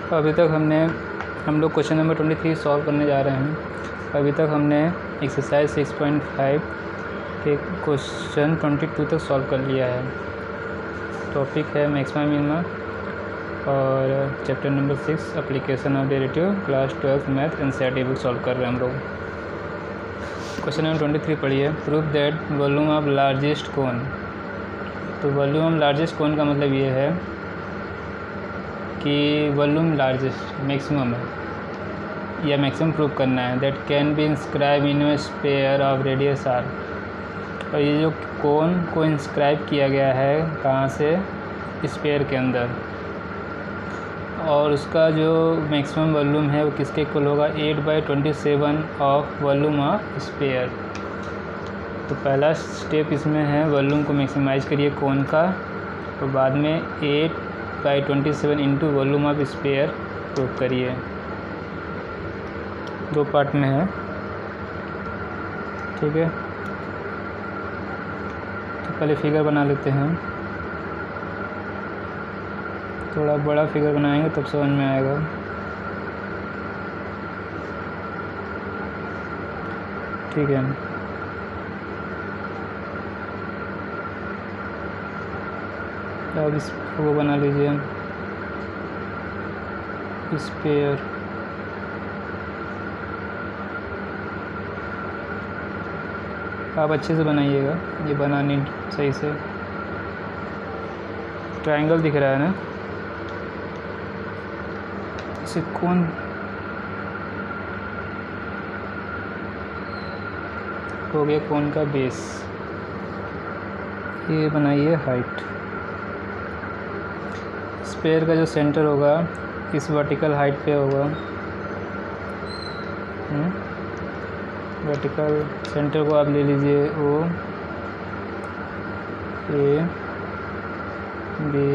तो अभी तक हम लोग क्वेश्चन नंबर 23 सॉल्व करने जा रहे हैं। अभी तक हमने एक्सरसाइज 6.5 के क्वेश्चन 22 तक सॉल्व कर लिया है। टॉपिक है मैक्सिमा मिनिमा और chapter number 6 application of derivative, class 12 math NCERT book solve कर रहे हैं हम लोग। क्वेश्चन नंबर 23 पढ़िए। Prove that volume of largest cone. तो वॉल्यूम ऑफ लार्जेस्ट कोन का मतलब ये है कि वॉल्यूम लार्जेस्ट मैक्सिमम है या मैक्सिमम प्रूव करना है। That can be inscribe in a sphere of radius r. और ये जो कोन को इंस्क्राइब किया गया है कहाँ से, स्फीयर के अंदर, और उसका जो मैक्सिमम वॉल्यूम है वो किसके इक्वल होगा, 8/27 ऑफ वॉल्यूम ऑफ स्फीयर। तो पहला स्टेप इसमें है वॉल्यूम को मैक्सिमाइज करिए कोन का, तो बाद में 8/27 into volume of sphere prove करिए। दो पार्ट में है, ठीक है। तो पहले फिगर बना लेते हैं, थोड़ा बड़ा फिगर बनाएंगे तब समझ में आएगा। ठीक है, अब इसको बना लीजिए स्फीयर। आप अच्छे से बनाइएगा, ये बनानी सही से। ट्रायंगल दिख रहा है ना, इसे कौन हो गया, कौन का बेस। ये बनाइए हाइट। स्फीयर का जो सेंटर होगा इस वर्टिकल हाइट पे होगा। वर्टिकल सेंटर को आप ले लीजिए ओ, ए, बी,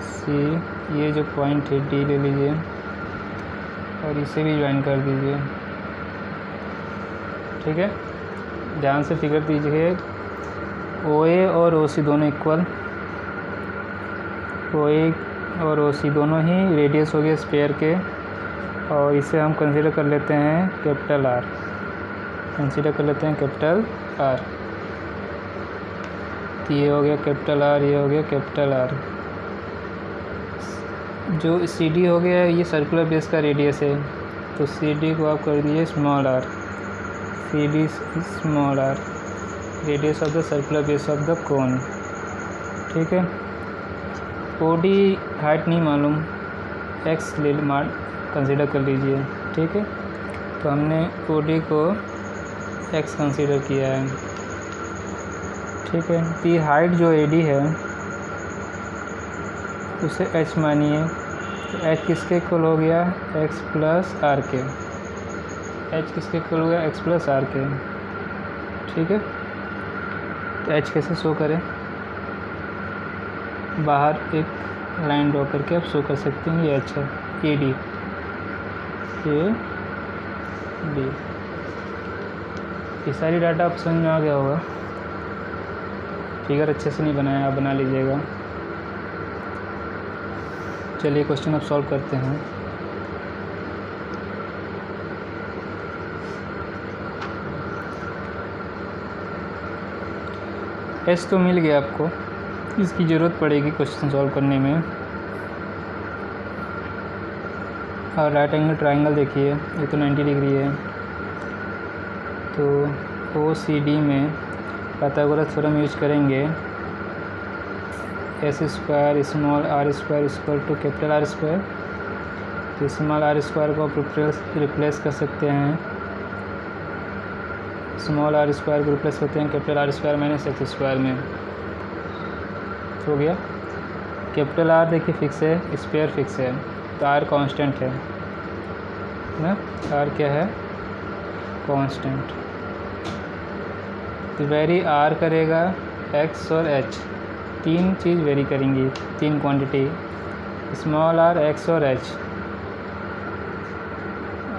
सी, ये जो पॉइंट है डी ले लीजिए और इसे भी ज्वाइन कर दीजिए। ठीक है, ध्यान से फिगर दीजिए। ओ ए और ओ सी दोनों इक्वल, ओ ए और ओ सी दोनों ही रेडियस हो गए स्फीयर के, और इसे हम कंसीडर कर लेते हैं कैपिटल आर। कंसीडर कर लेते हैं कैपिटल आर। तो ये हो गया कैपिटल आर, ये हो गया कैपिटल आर। जो सी डी हो गया ये सर्कुलर बेस का रेडियस है, तो सी डी को आप कर दीजिए small r. C D small r, radius of the circular base of the cone. ठीक है, ओ डी हाइट नहीं मालूम, एक्स ले कंसीडर कर लीजिए। ठीक है, तो हमने ओ डी को एक्स कंसीडर किया है। ठीक है, तो हाइट जो ए डी है उसे एच मानिए, तो एच किसके इक्वल हो गया, एक्स प्लस आर के। एच किसके इक्वल हो गया, एक्स प्लस आर के। ठीक है, तो एच कैसे शो करें, बाहर एक लाइन ड्रॉ करके आप शो कर सकते हैं। ये एच है, ए डी, ए डी। ये सारी डाटा आप समझ में आ गया होगा। फिगर अच्छे से नहीं बनाया, आप बना लीजिएगा। चलिए क्वेश्चन अब सॉल्व करते हैं। एस तो मिल गया आपको, इसकी ज़रूरत पड़ेगी क्वेश्चन सॉल्व करने में। और राइट एंगल ट्रायंगल देखिए, ये तो 90 डिग्री है। तो ओ सी डी में पाइथागोरस थ्योरम यूज करेंगे। S square small R square equal to capital R square. तो स्मॉल आर स्क्वायर को आप रिप्लेस कर सकते हैं, स्मॉल आर स्क्वायर को रिप्लेस करते हैं capital R square minus x square में। हो गया। कैपिटल आर देखिए फिक्स है, स्क्वायर फिक्स है, तो आर कांस्टेंट है ना। आर क्या है, कांस्टेंट। तो वेरी आर करेगा एक्स और एच, तीन चीज़ वेरी करेंगी, तीन क्वांटिटी, स्मॉल आर, एक्स और एच।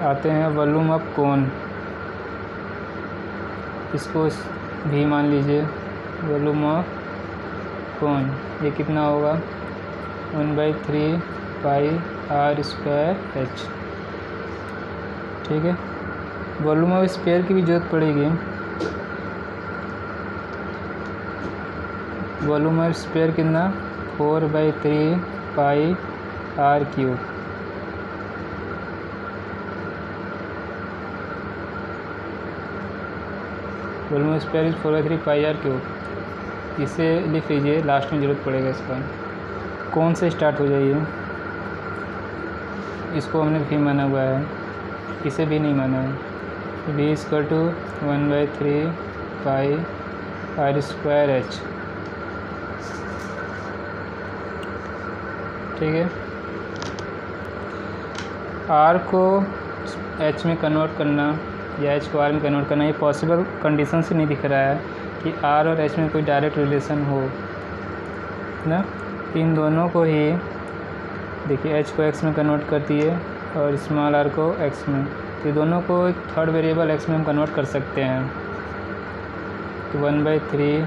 आते हैं वॉल्यूम ऑफ कोन, इसको भी मान लीजिए वॉल्यूम ऑफ कोन। ये कितना होगा, 1/3 पाई आर स्क्वायर एच। ठीक है, वॉल्यूम ऑफ स्फीयर की भी जरूरत पड़ेगी। वॉल्यूम ऑफ स्फीयर कितना 4/3 pi r cube. Volume of sphere is 4/3 pi r cube. इसे लिख लीजिए, लास्ट में ज़रूरत पड़ेगा इसका। कौन से स्टार्ट हो जाइए, इसको हमने भी माना हुआ है, इसे भी नहीं माना है। v equal to 1/3 pi are square H. ठीक है, r को h में कन्वर्ट करना या h को r में कन्वर्ट करना, ये पॉसिबल कंडीशन से नहीं दिख रहा है कि r और h में कोई डायरेक्ट रिलेशन हो ना। इन दोनों को ही देखिए, h को x में कन्वर्ट करती है और स्मॉल r को x में, तो दोनों को थर्ड वेरिएबल x में हम कन्वर्ट कर सकते हैं। तो 1/3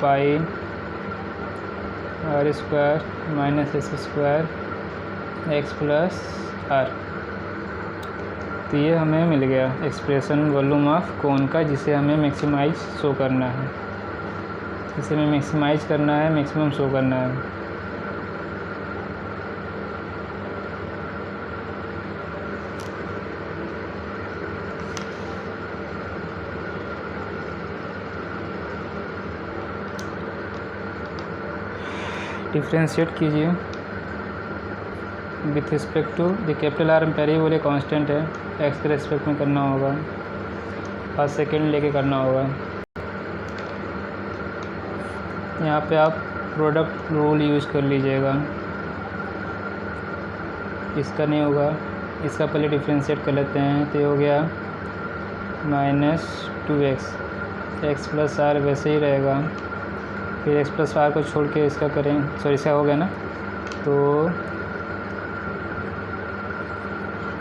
pi are square minus s square x plus r. तो ये हमें मिल गया एक्सप्रेशन वॉल्यूम ऑफ कोन का, जिसे हमें मैक्सिमाइज शो करना है, जिसे हमें मैक्सिमाइज करना है, मैक्सिमम शो करना है। डिफ्रेंशिएट कीजिए with respect to the capital R में पहले ही बोले कांस्टेंट है, एक्स के रिस्पेक्ट में करना होगा और सेकेंड लेके करना होगा। यहाँ पे आप प्रोडक्ट रूल यूज़ कर लीजिएगा, इसका नहीं होगा, इसका पहले डिफ्रेंशिएट कर लेते हैं। तो ये हो गया -2x, एक्स प्लस आर वैसे ही रहेगा, फिर एक्स प्लस आर को छोड़ के इसका करें, सॉरी इसका हो गया ना, तो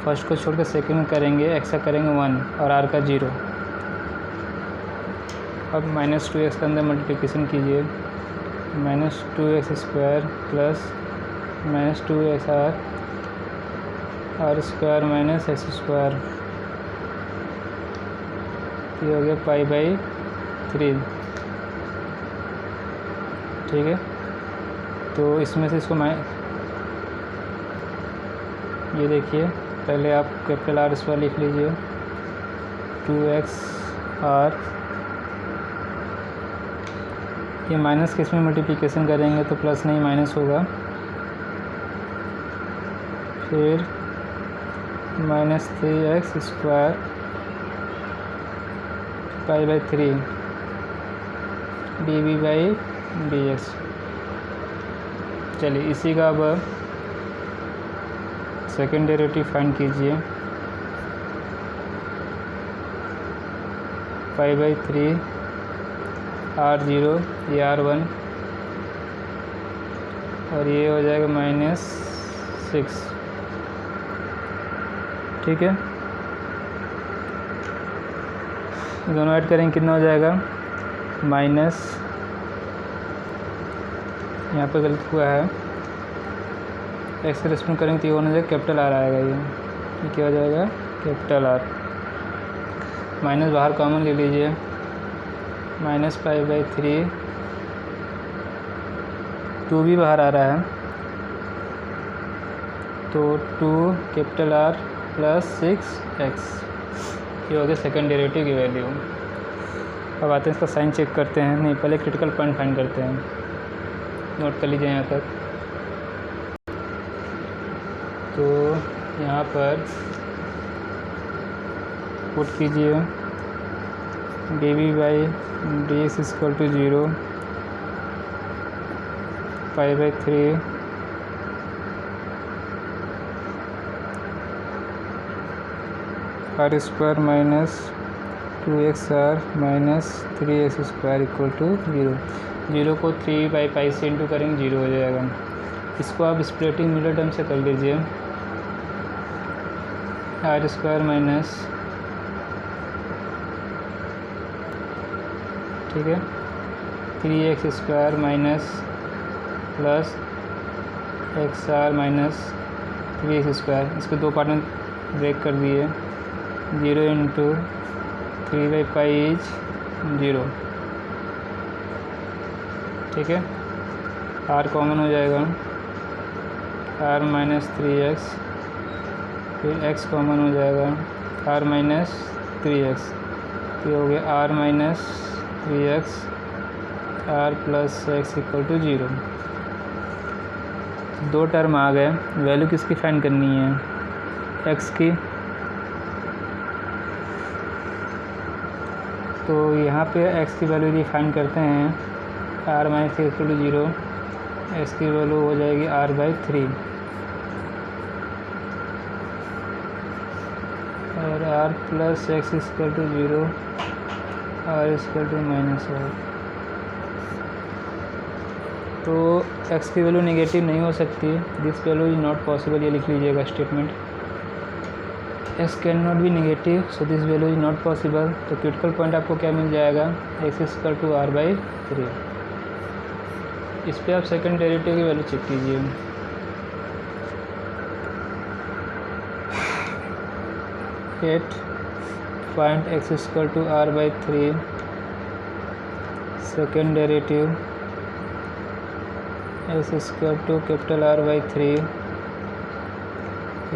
फर्स्ट को छोड़ के सेकेंड में करेंगे, एक्स का करेंगे 1 और आर का 0। अब -2x के अंदर मल्टीप्लिकेशन कीजिए, -2x square plus -2x R square minus x square, ये हो गया π/3। ठीक है, तो इसमें से इसको ये देखिए, पहले आप कैपिटल आर स्क्वायर लिख लीजिए, 2x आर, ये माइनस के इसमें मल्टीप्लिकेशन करेंगे तो प्लस नहीं माइनस होगा, फिर -3x स्क्वायर π/3 dv/dx। चलिए इसी का अब सेकेंड डेरिवेटिव फाइंड कीजिए, π/3 r0 ये r1 और ये हो जाएगा -6। ठीक है, दोनों ऐड करेंगे कितना हो जाएगा माइनस, यहाँ पे गलत हुआ है, एक्स के रेस्पेक्ट करेंगे तो ये होना जाएगा कैपिटल आर आएगा, ये क्या हो जाएगा कैपिटल आर। माइनस बाहर कॉमन ले लीजिए, -π/3, 2 भी बाहर आ रहा है, तो 2 कैपिटल आर प्लस 6x, ये हो गया सेकेंड डेरिवेटिव की वैल्यू। अब आते हैं इसका साइन चेक करते हैं, नहीं पहले क्रिटिकल पॉइंट फाइंड करते हैं, नोट कर लीजिए यहाँ तक। तो यहाँ पर पुट कीजिए dv/dx equal to 0, π/3 r square minus 2xr minus 3x square equal to 0। 0 को 3/π से इंटू करेंगे 0 हो जाएगा। इसको आप स्प्लिटिंग मिडल टर्म से कर लीजिए, आर स्क्वायर माइनस, ठीक है, 3x square minus plus X R minus 3x², इसको दो पार्ट में ब्रेक कर दिए, 0 इंटू 3/π इज 0, ठीक है। r कॉमन हो जाएगा, r माइनस 3x, फिर x कॉमन हो जाएगा, r माइनस 3x, तो हो गया r minus 3x r plus x equal to 0। दो टर्म आ गए, वैल्यू किसकी फाइंड करनी है, x की। तो यहाँ पे x की वैल्यू डिफाइन करते हैं, r minus 3 equal to 0, x की वैल्यू हो जाएगी r/3 और r plus x equal to 0, r equal to -r। तो x की वैल्यू नेगेटिव नहीं हो सकती, this value is not possible, ये लिख लीजिएगा statement, x can not be negative, so this value is not possible. तो क्रिटिकल पॉइंट आपको क्या मिल जाएगा, x इक्वल टू r/3। इस पर आप सेकंड डेरिवेटिव की वैल्यू चेक कीजिए, find x equal to r/3, second derivative x equal to capital R/3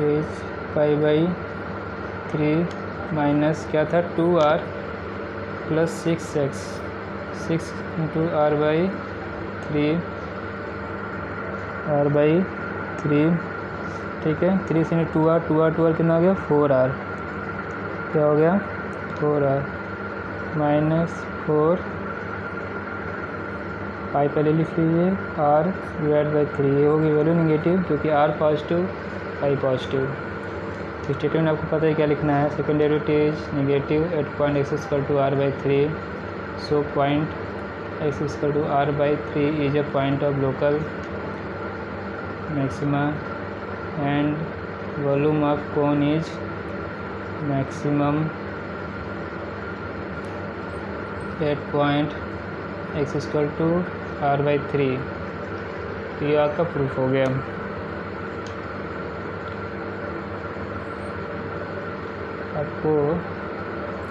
is π/3 minus क्या था 2r plus 6x, 6 into r/3, ठीक है। 3 से 2r, 2r कितना हो गया 4r, क्या हो गया 4r माइनस 4 पाई पहले लिख लीजिए, r/3, ये होगी वैल्यू नेगेटिव क्योंकि r पॉजिटिव पाई पॉजिटिव। तो स्टेटमेंट आपको पता है क्या लिखना है, second derivative is negative at point x equal to r/3, so point x equal to r/3 is a point of local maxima and volume of cone is maximum at point x equal to r/3। तो ये आपका proof हो गया। आपको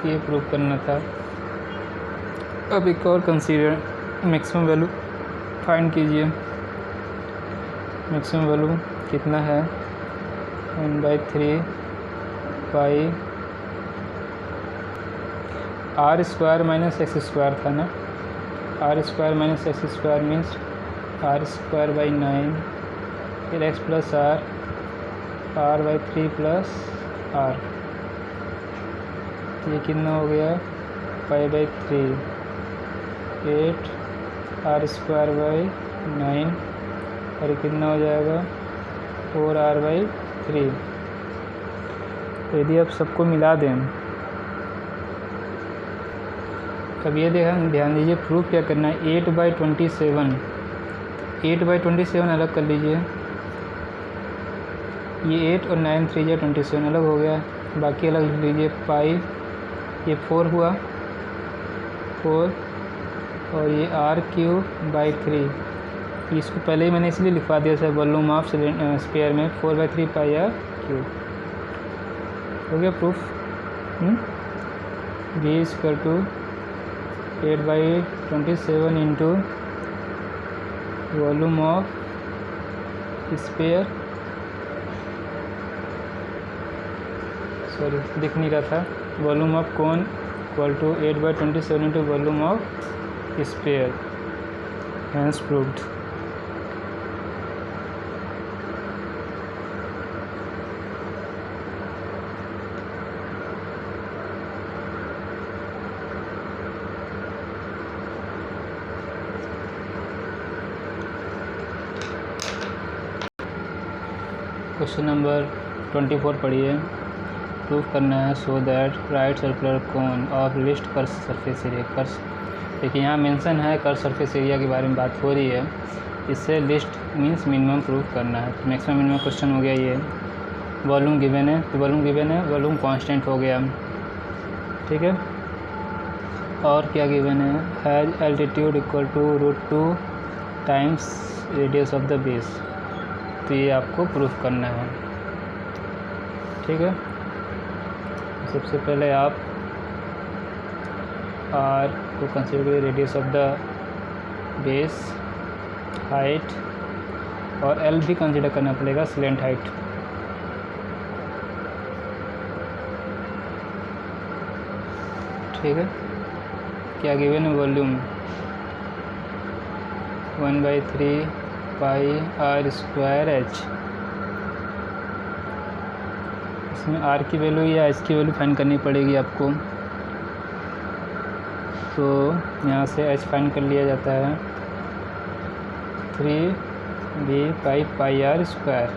ये proof करना था। अब एक और कंसीडर, मैक्सिमम वैल्यू फाइंड कीजिए। मैक्सिमम वैल्यू कितना है 1/3 पाई r² माइनस x² था ना, r² minus x² means r²/9, फिर x plus r/3 plus r, ये कितना हो गया π/3, 8 r²/9 और ये कितना हो जाएगा 4r/3। तो यदि आप सबको मिला दें, अब ये ध्यान दीजिए प्रूफ क्या करना है, 8/27, 8/27 अलग कर लीजिए, ये 8 और 9 3 या 27 अलग हो गया, बाकी अलग लिख लीजिए, पाई ये 4 हुआ 4 और ये r³/3, इसको पहले ही मैंने इसलिए लिखवा दिया सर वॉल्यूम ऑफ स्फीयर में 4/3 पाई r³ हो गया proof. v equal to 8/27 into volume of sphere, sorry दिख नहीं रहा था, volume of cone equal to 8/27 into volume of sphere, hence proved. Question number 24 पढ़िए। प्रूफ करना है so that right circular cone of least curve surface area, curve देखिए यहाँ mention है, कर्व सरफेस एरिया के बारे में बात हो रही है, इससे लिस्ट मींस मिनिमम प्रूफ करना है। तो मैक्सिमम मिनिमम क्वेश्चन हो गया ये, वॉल्यूम गिवन है, तो वॉल्यूम गिवन है, वॉल्यूम कांस्टेंट हो गया, ठीक है। और क्या गिवन है, has altitude equal to √2 times radius of the base, तो ये आपको प्रूफ करना है। ठीक है, सबसे पहले आप आर को कंसीडर करिए, radius of the base, height, और एल भी कंसीडर करना पड़ेगा, स्लेंट हाइट। ठीक है, क्या गिवन है, volume 1/3 pi are square H. इसमें आर की वैल्यू या एच की वैल्यू फाइंड करनी पड़ेगी आपको। तो यहाँ से एच फाइंड कर लिया जाता है 3b पाई आर स्क्वायर।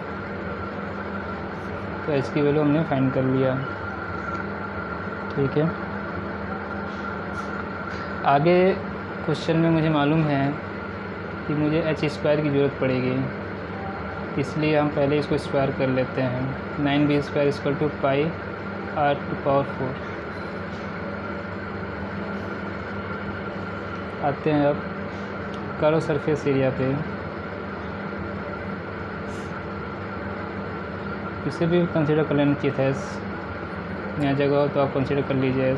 तो एच की वैल्यू हमने फाइंड कर लिया। ठीक है, आगे क्वेश्चन में मुझे मालूम है कि मुझे एच स्क्वायर की ज़रूरत पड़ेगी, इसलिए हम पहले इसको स्क्वायर कर लेते हैं। 9b square equal to pi R to power 4। आते हैं अब कर्व सरफेस एरिया पे। इसे भी कंसीडर कर लेना चाहिए था, यहाँ जगह हो तो आप कंसीडर कर लीजिए।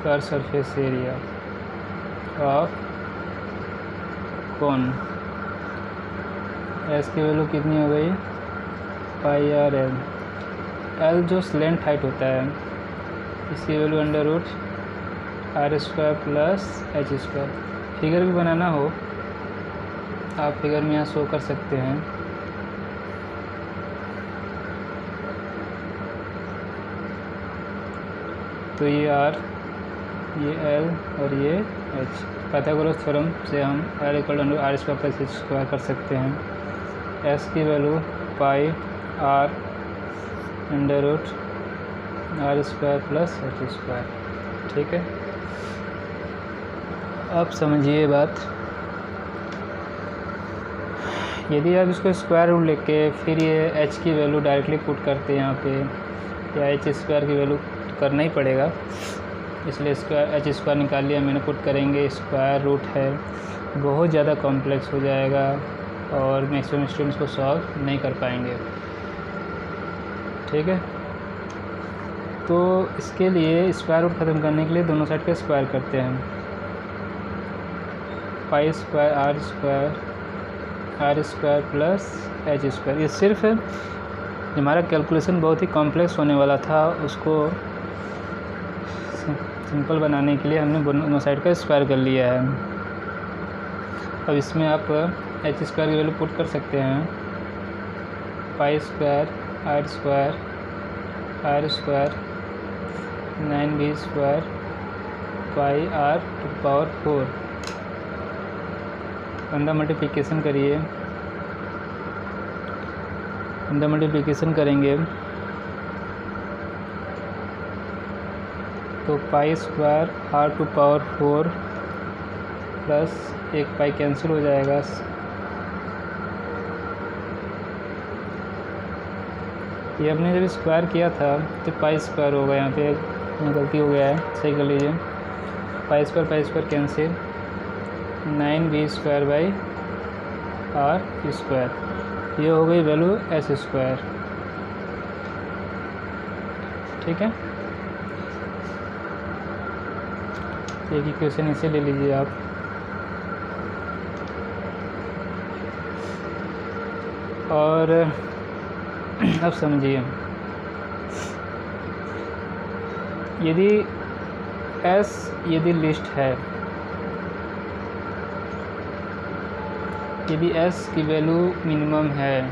Curve surface area of cone, S की वैल्यू कितनी हो गई, पाई आर एल। एल जो स्लेंट हाइट होता है, इसकी value under root are square plus H square. Figure भी बनाना हो आप फिगर में यहाँ शो कर सकते हैं। तो ये आर, ये एल और ये एच। पाइथागोरस थ्योरम से हम R equal to R square plus H square कर सकते हैं। एस की value pi are under root are square plus H square. ठीक है, अब समझिए बात। यदि आप इसको स्क्वायर रूट लेके फिर ये एच की वैल्यू डायरेक्टली पुट करते हैं यहाँ पे, या एच स्क्वायर की वैल्यू करना ही पड़ेगा, इसलिए स्क्वायर एच स्क्वायर निकाल लिया मैंने, पुट करेंगे स्क्वायर रूट है, बहुत ज़्यादा कॉम्प्लेक्स हो जाएगा और मैक्सिमम स्टूडेंट्स को सॉल्व नहीं कर पाएंगे। ठीक है, तो इसके लिए स्क्वायर रूट ख़त्म करने के लिए दोनों साइड का स्क्वायर करते हैं। Pi square R square plus H square. ये सिर्फ हमारा कैलकुलेशन बहुत ही कॉम्प्लेक्स होने वाला था, उसको सिंपल बनाने के लिए हमने दोनों साइड का स्क्वायर कर लिया है। अब इसमें आप एच स्क्वायर की वैल्यू पुट कर सकते हैं, pi square R square 9b square pi R to power 4। Under multiplication करिए, अंडर मल्टीप्लिकेशन करेंगे तो pi square R to power 4 plus एक पाई कैंसिल हो जाएगा, ये हमने जब स्क्वायर किया था तो पाई स्क्वायर होगा, यहाँ पे गलती हो गया है, सही कर लीजिए। Pi square cancel, 9b square by R square, ये हो गई वैल्यू एस स्क्वायर। ठीक है, एक इक्वेशन इसे ले लीजिए आप। और अब समझिए, यदि लिस्ट है, यदि s की वैल्यू मिनिमम है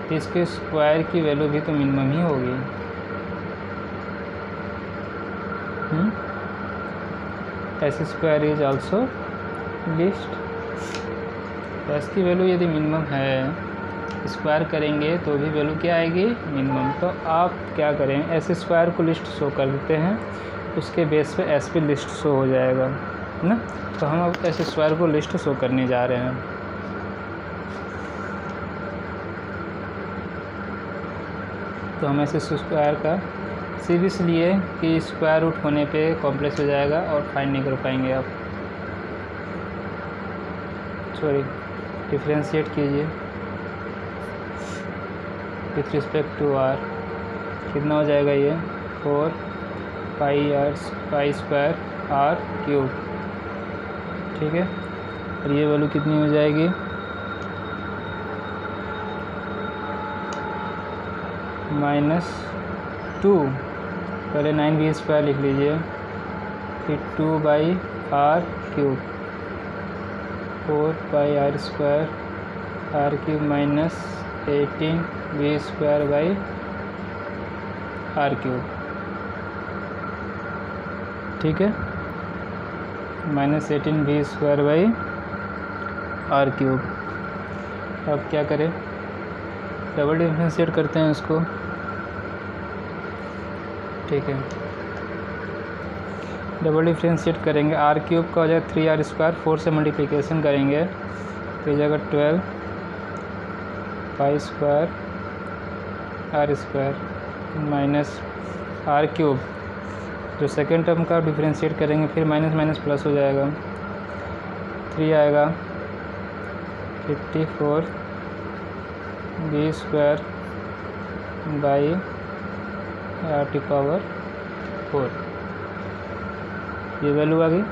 तो इसके स्क्वायर की वैल्यू भी तो मिनिमम ही होगी। S square is also list. s की वैल्यू यदि मिनिमम है, स्क्वायर करेंगे तो भी वैल्यू क्या आएगी, मिनिमम। तो आप क्या करें, एस स्क्वायर को लिस्ट शो कर देते हैं, उसके बेस पे एस पे लिस्ट शो हो जाएगा, है ना। तो हम अब एस स्क्वायर को लिस्ट शो करने जा रहे हैं। तो हम एस स्क्वायर का सिर्फ इसलिए कि स्क्वायर रूट होने पे कॉम्प्लेक्स हो जाएगा और फाइंड नहीं कर पाएंगे आप, सॉरी। डिफ्रेंशिएट कीजिए विथ रिस्पेक्ट टू आर, कितना हो जाएगा ये 4 पाई स्क्वायर आर क्यूब, ठीक है। और ये वैल्यू कितनी हो जाएगी -2, पहले 9b² लिख लीजिए, फिर 2/r cube 4 pi r square R cube minus 18b² R cube, ठीक है, -18b² आर क्यूब। अब क्या करें, डबल डिफरेंशिएट करते हैं इसको, ठीक है। डबल डिफरेंशिएट करेंगे, आर क्यूब का हो जाएगा 3r², 4 से मल्टीप्लिकेशन करेंगे तो हो जाएगा 12 pi square r square minus R cube, जो सेकेंड टर्म का डिफरेंशिएट करेंगे फिर माइनस माइनस प्लस हो जाएगा, 3 आएगा 54 b² बाई r⁴, ये वैल्यू आ गई।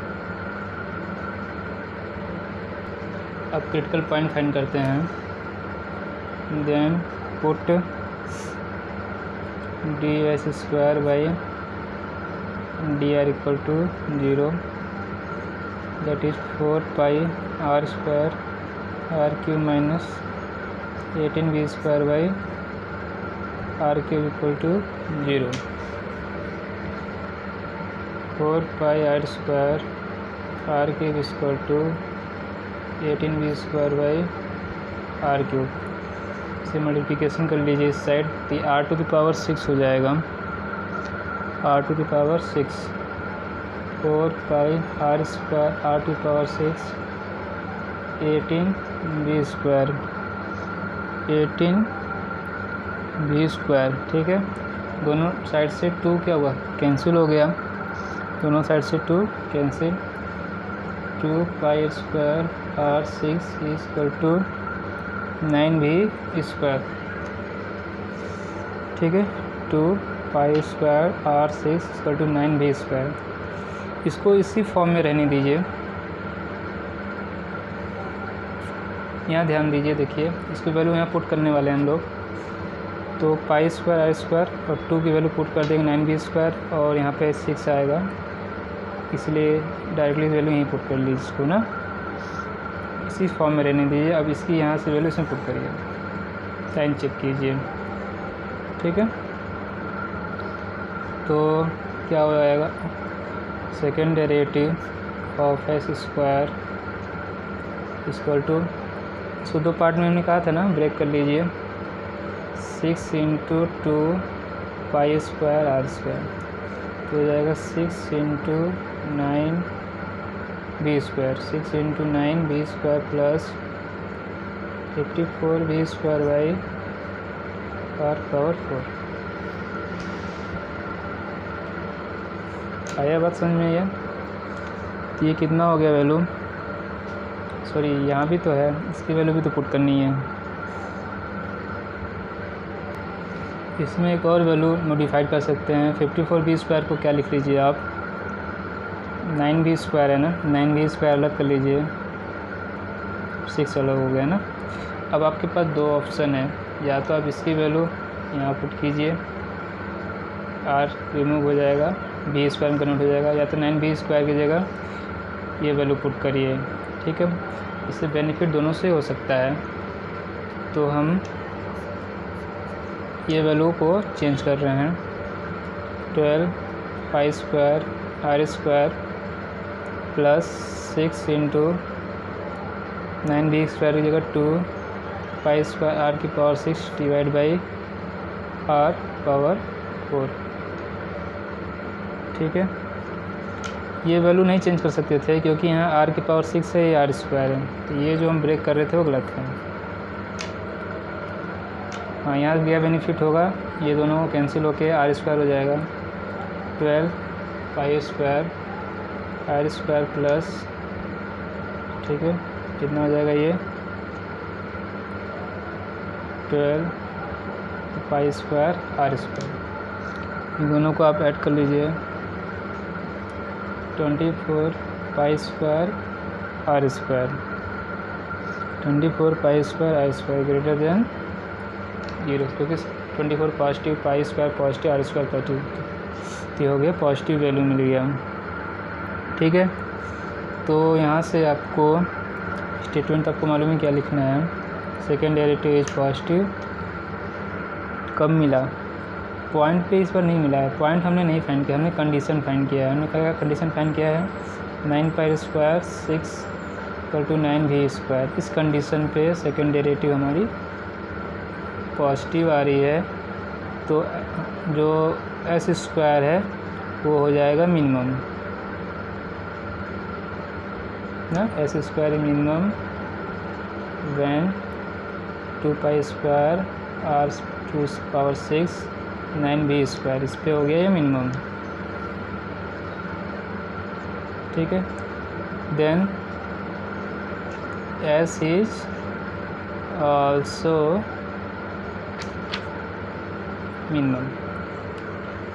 अब क्रिटिकल पॉइंट फाइंड करते हैं, then put ds² by dr equal to 0, that is 4 pi r² R cube minus 18b² by R cube equal to 0, 4 pi r² R cube equal to 18b² by R cube, से multiplication कर लीजिए इस side, तो r⁶ हो जाएगा, r⁶, 4 pi r² r⁶ 18b², ठीक है। दोनों साइड से 2 क्या हुआ, कैंसिल हो गया, दोनों साइड से 2 cancel, 2 pi square r⁶ equal to 9b², ठीक है, 2 pi square r⁶ equal to 9b²। इसको इसी फॉर्म में रहने दीजिए, यहाँ ध्यान दीजिए, देखिए इसकी वैल्यू यहाँ पुट करने वाले हैं हम लोग, तो पाई स्क्वायर r² और 2 की वैल्यू पुट कर देंगे 9b² और यहाँ पे 6 आएगा, इसलिए डायरेक्टली वैल्यू यहीं पुट कर लीजिए इसको ना, इसी फॉर्म में रहने दीजिए। अब इसकी यहाँ से वैल्यू इसमें पुट करिए, साइन चेक कीजिए, ठीक है। तो क्या हो जाएगा, second derivative of s² equal to, इसको 2 पार्ट में हमने कहा था ना, ब्रेक कर लीजिए, 6 × 2 पाई स्क्वायर r², तो हो जाएगा 6 × 9b², 6 × 9b² plus 54b² by r⁴। आया बात समझ में? आया? तो ये कितना हो गया वैल्यू, सॉरी यहाँ भी तो है, इसकी वैल्यू भी तो पुट करनी है, इसमें एक और वैल्यू मॉडिफाइड कर सकते हैं। 54b² को क्या लिख लीजिए आप, 9b² है ना, 9b² अलग कर लीजिए, 6 अलग हो गया ना। अब आपके पास 2 ऑप्शन है, या तो आप इसकी वैल्यू यहाँ पुट कीजिए, r रिमूव हो जाएगा, b² में कन्वर्ट हो जाएगा, या तो 9b² की जगह ये वैल्यू पुट करिए, ठीक है। इससे बेनिफिट दोनों से हो सकता है, तो हम ये वैल्यू को चेंज कर रहे हैं, 12 pi square r² plus 6 × 9b² की जगह 2 pi square r⁴ divide by r⁴, ठीक है। ये वैल्यू नहीं चेंज कर सकते थे क्योंकि यहाँ r⁶ है, ये r² है, तो ये जो हम ब्रेक कर रहे थे वो गलत है। हाँ, यहाँ क्या बेनिफिट होगा, ये दोनों कैंसिल होके r² हो जाएगा, 12 पाई स्क्वायर r² प्लस, ठीक है, कितना हो जाएगा ये 12 पाई स्क्वायर आर स्क्वायर, इन दोनों को आप ऐड कर लीजिए। 24 pi square R square, 24 pi square R square greater than 0, क्योंकि 24 positive, pi square positive, R square positive, तो हो गया पॉजिटिव वैल्यू मिल गया। ठीक है, तो यहाँ से आपको स्टेटमेंट आपको मालूम है क्या लिखना है। सेकेंड डेरिवेटिव इज पॉजिटिव, कब मिला, पॉइंट पे इस बार नहीं मिला है, पॉइंट हमने नहीं फाइंड किया, हमने कंडीशन फाइंड किया है। हमने क्या कंडीशन फाइंड किया है, 9 पाई स्क्वायर 6 = 9 v स्क्वायर। इस कंडीशन पे सेकेंड डेरिवेटिव हमारी पॉजिटिव आ रही है, तो जो एस स्क्वायर है वो हो जाएगा मिनिमम ना, S square minimum when 2 pi square R to power 6 9 v square, इस पे हो गया ये मिनिमम। ठीक है, then S is also minimum,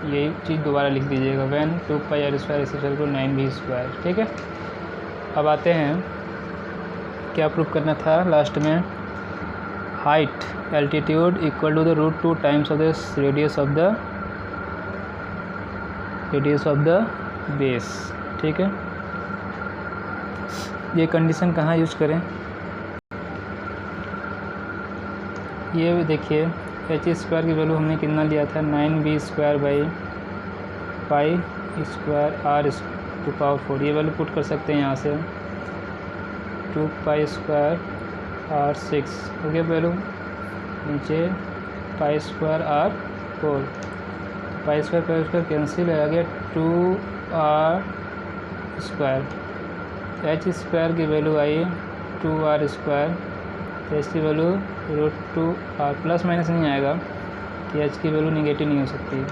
यही चीज़ दोबारा लिख दीजिएगा, when 2 pi are square is equal to 9 v square. ठीक है, अब आते हैं क्या प्रूफ करना था लास्ट में, height altitude equal to the √2 times of the radius of the base. ठीक है, ये कंडीशन कहाँ यूज करें, ये देखिए एच स्क्वायर की वैल्यू हमने कितना लिया था, 9v square by pi square R to power 4, ये वैल्यू पुट कर सकते हैं यहाँ से, 2 पाई स्क्वायर आर 6 हो गया वैल्यू, नीचे pi square r 4, pi square cancel आ गया, 2r स्क्वायर, एच स्क्वायर की वैल्यू आई 2r स्क्वायर, तो एच की वैल्यू √2r, प्लस माइनस नहीं आएगा कि एच की वैल्यू निगेटिव नहीं हो सकती।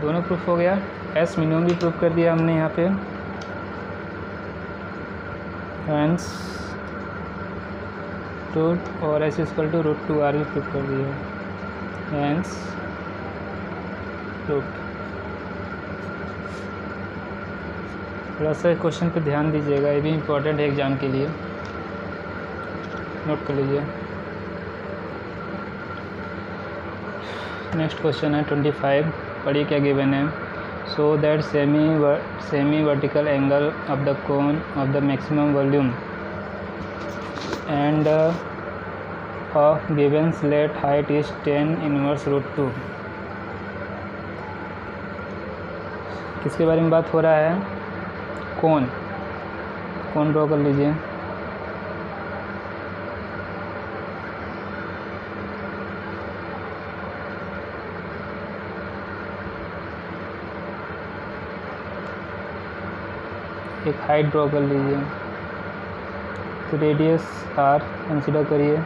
दोनों प्रूफ हो गया, एस मिनिमम भी प्रूफ कर दिया हमने यहाँ पे, हैंस रूट और एस इक्वल टू √2r भी प्रूफ कर दिया, हैंस रूट। थोड़ा सा क्वेश्चन पे ध्यान दीजिएगा, ये भी इम्पोर्टेंट है एग्ज़ाम के लिए, नोट कर लीजिए। नेक्स्ट क्वेश्चन है 25, पढ़िए क्या गिवन है, so that semi vertical angle of the cone of the maximum volume end of given slate height is 10 inverse √2। किसके बारे में बात हो रहा है, कोन ड्रॉ कर लीजिए। एक हाइट ड्रॉ कर लीजिए, तो रेडियस r कंसिडर करिए,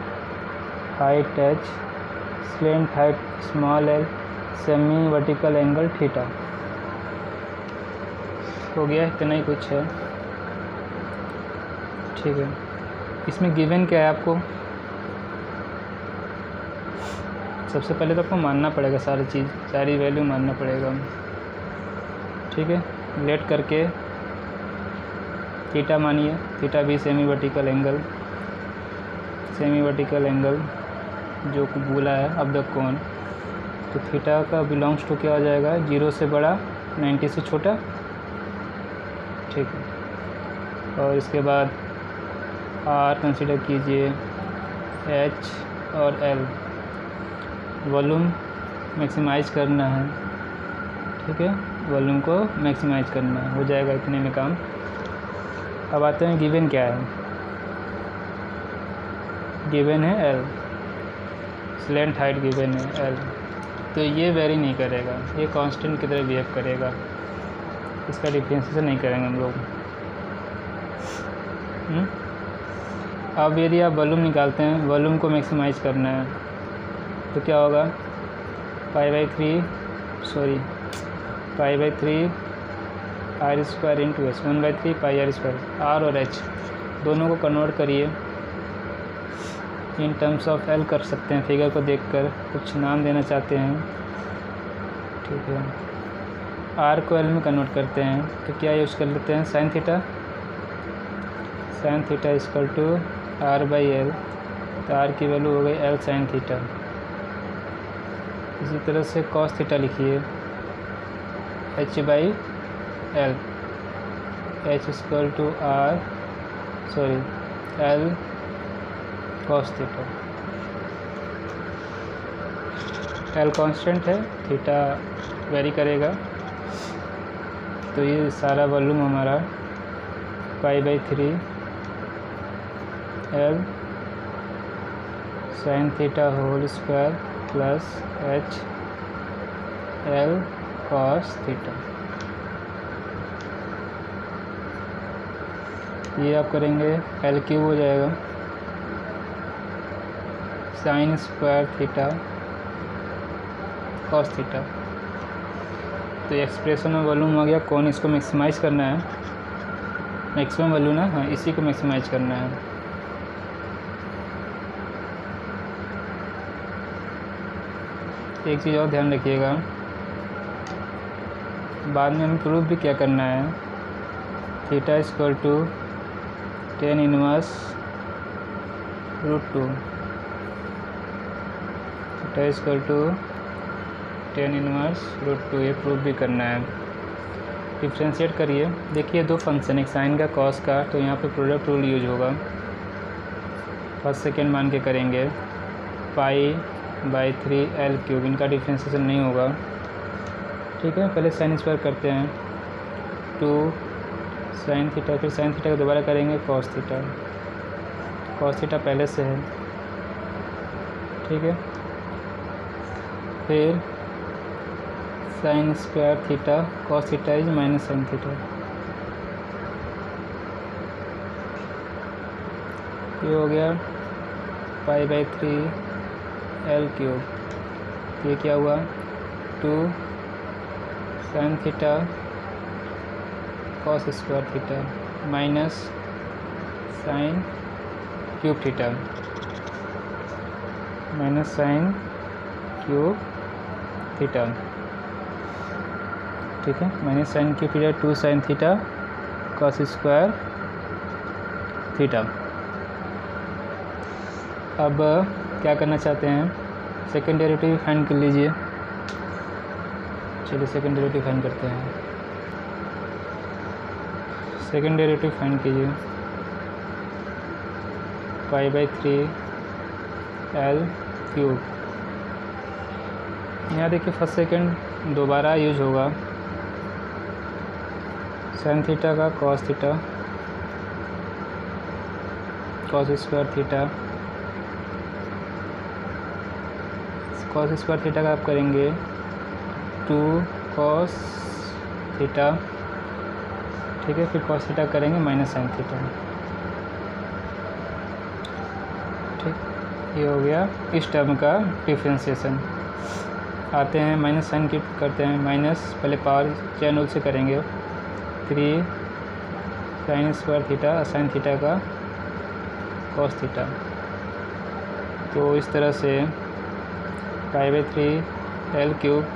height h, slant height small l, semi vertical angle theta. हो गया, इतना ही कुछ है। ठीक है, इसमें गिवन क्या है आपको, सबसे पहले तो आपको मानना पड़ेगा सारी चीज़, सारी वैल्यू मानना पड़ेगा। ठीक है, लेट करके थीटा मानिए, थीटा भी सेमी वर्टिकल एंगल जो बोला है अब द कोन, तो थीटा का बिलोंग्स टू क्या हो जाएगा, 0 से बड़ा 90 से छोटा। ठीक है, और इसके बाद r कंसिडर कीजिए, h और l, वॉल्यूम मैक्सिमाइज करना है। ठीक है, वॉल्यूम को मैक्सिमाइज करना है, हो जाएगा इतने में काम। अब आते हैं गिवन क्या है, गिवन है l, स्लेंट हाइट गिवन है l, तो ये वेरी नहीं करेगा, ये कांस्टेंट की तरह बिहेव करेगा, इसका डिफरेंशिएशन नहीं करेंगे हम लोग। अब यदि आप वॉल्यूम निकालते हैं, वॉल्यूम को मैक्सिमाइज करना है, तो क्या होगा, पाई3 r स्क्वायर इंटू एच, 1/3 पाई r स्क्वायर, r और h दोनों को कन्वर्ट करिए, इन टर्म्स ऑफ एल कर सकते हैं। फिगर को देखकर कुछ नाम देना चाहते हैं, ठीक है। आर को एल में कन्वर्ट करते हैं तो क्या यूज़ कर लेते हैं, sine theta. Sine theta equal to R by L, तो आर की वैल्यू हो गई एल साइन थीटा। इसी तरह से कॉस थीटा लिखिए, H by L, H equal to R sorry L cos theta. L constant है, थीटा वेरी करेगा, तो ये सारा वॉल्यूम हमारा pi by 3 L sine theta whole square plus H L cos theta. ये आप करेंगे एल क्यूब हो जाएगा sign square theta cos theta. तो एक्सप्रेशन में वॉल्यूम आ गया कौन, इसको मैक्सिमाइज़ करना है, मैक्सिमम वैल्यू ना, हाँ इसी को मैक्सिमाइज़ करना है। एक चीज़ और ध्यान रखिएगा, बाद में हमें प्रूफ भी क्या करना है, theta equal to tan inverse root 2, theta equal to tan inverse root 2, ये प्रूफ भी करना है। डिफ्रेंशिएट करिए, देखिए दो फंक्शन, एक साइन का कॉस का, तो यहाँ पे प्रोडक्ट रूल यूज होगा, फर्स्ट सेकेंड मान के करेंगे, पाई बाई 3 एल क्यूब, इनका डिफ्रेंशिएशन नहीं होगा, ठीक है। पहले साइन स्क्वायर करते हैं, 2 साइन थीटा, फिर साइन थीटा को दोबारा करेंगे कॉस थीटा, कॉस थीटा पहले से है, ठीक है। फिर sign square theta cos theta is minus sine theta, ये हो गया पाई बाई 3 एल क्यूब। ये क्या हुआ, 2 sine theta cos square theta minus sine cube theta, minus sine cube theta, ठीक है। Minus sine cube theta 2 sine theta cos square theta. अब क्या करना चाहते हैं, सेकेंड डेरिवेटिव फाइंड कर लीजिए। चलिए सेकेंड डेरिवेटिव फाइंड करते हैं, सेकेंड डेरिवेटिव फाइंड कीजिए, पाई बाई 3 एल क्यूब। यहाँ देखिए फर्स्ट सेकेंड दोबारा यूज होगा, साइन थीटा का cos theta cos square theta, cos square theta का आप करेंगे 2 कॉस थीटा, ठीक है। फिर कॉस थीटा करेंगे माइनस साइन थीटा, ठीक। ये हो गया इस टर्म का डिफ्रेंशिएशन। आते हैं माइनस साइन की करते हैं, माइनस पहले पावर चेन रूल से करेंगे, 3 sine square theta sine theta का कॉस थीटा। तो इस तरह से पाई बाई 3 एल क्यूब,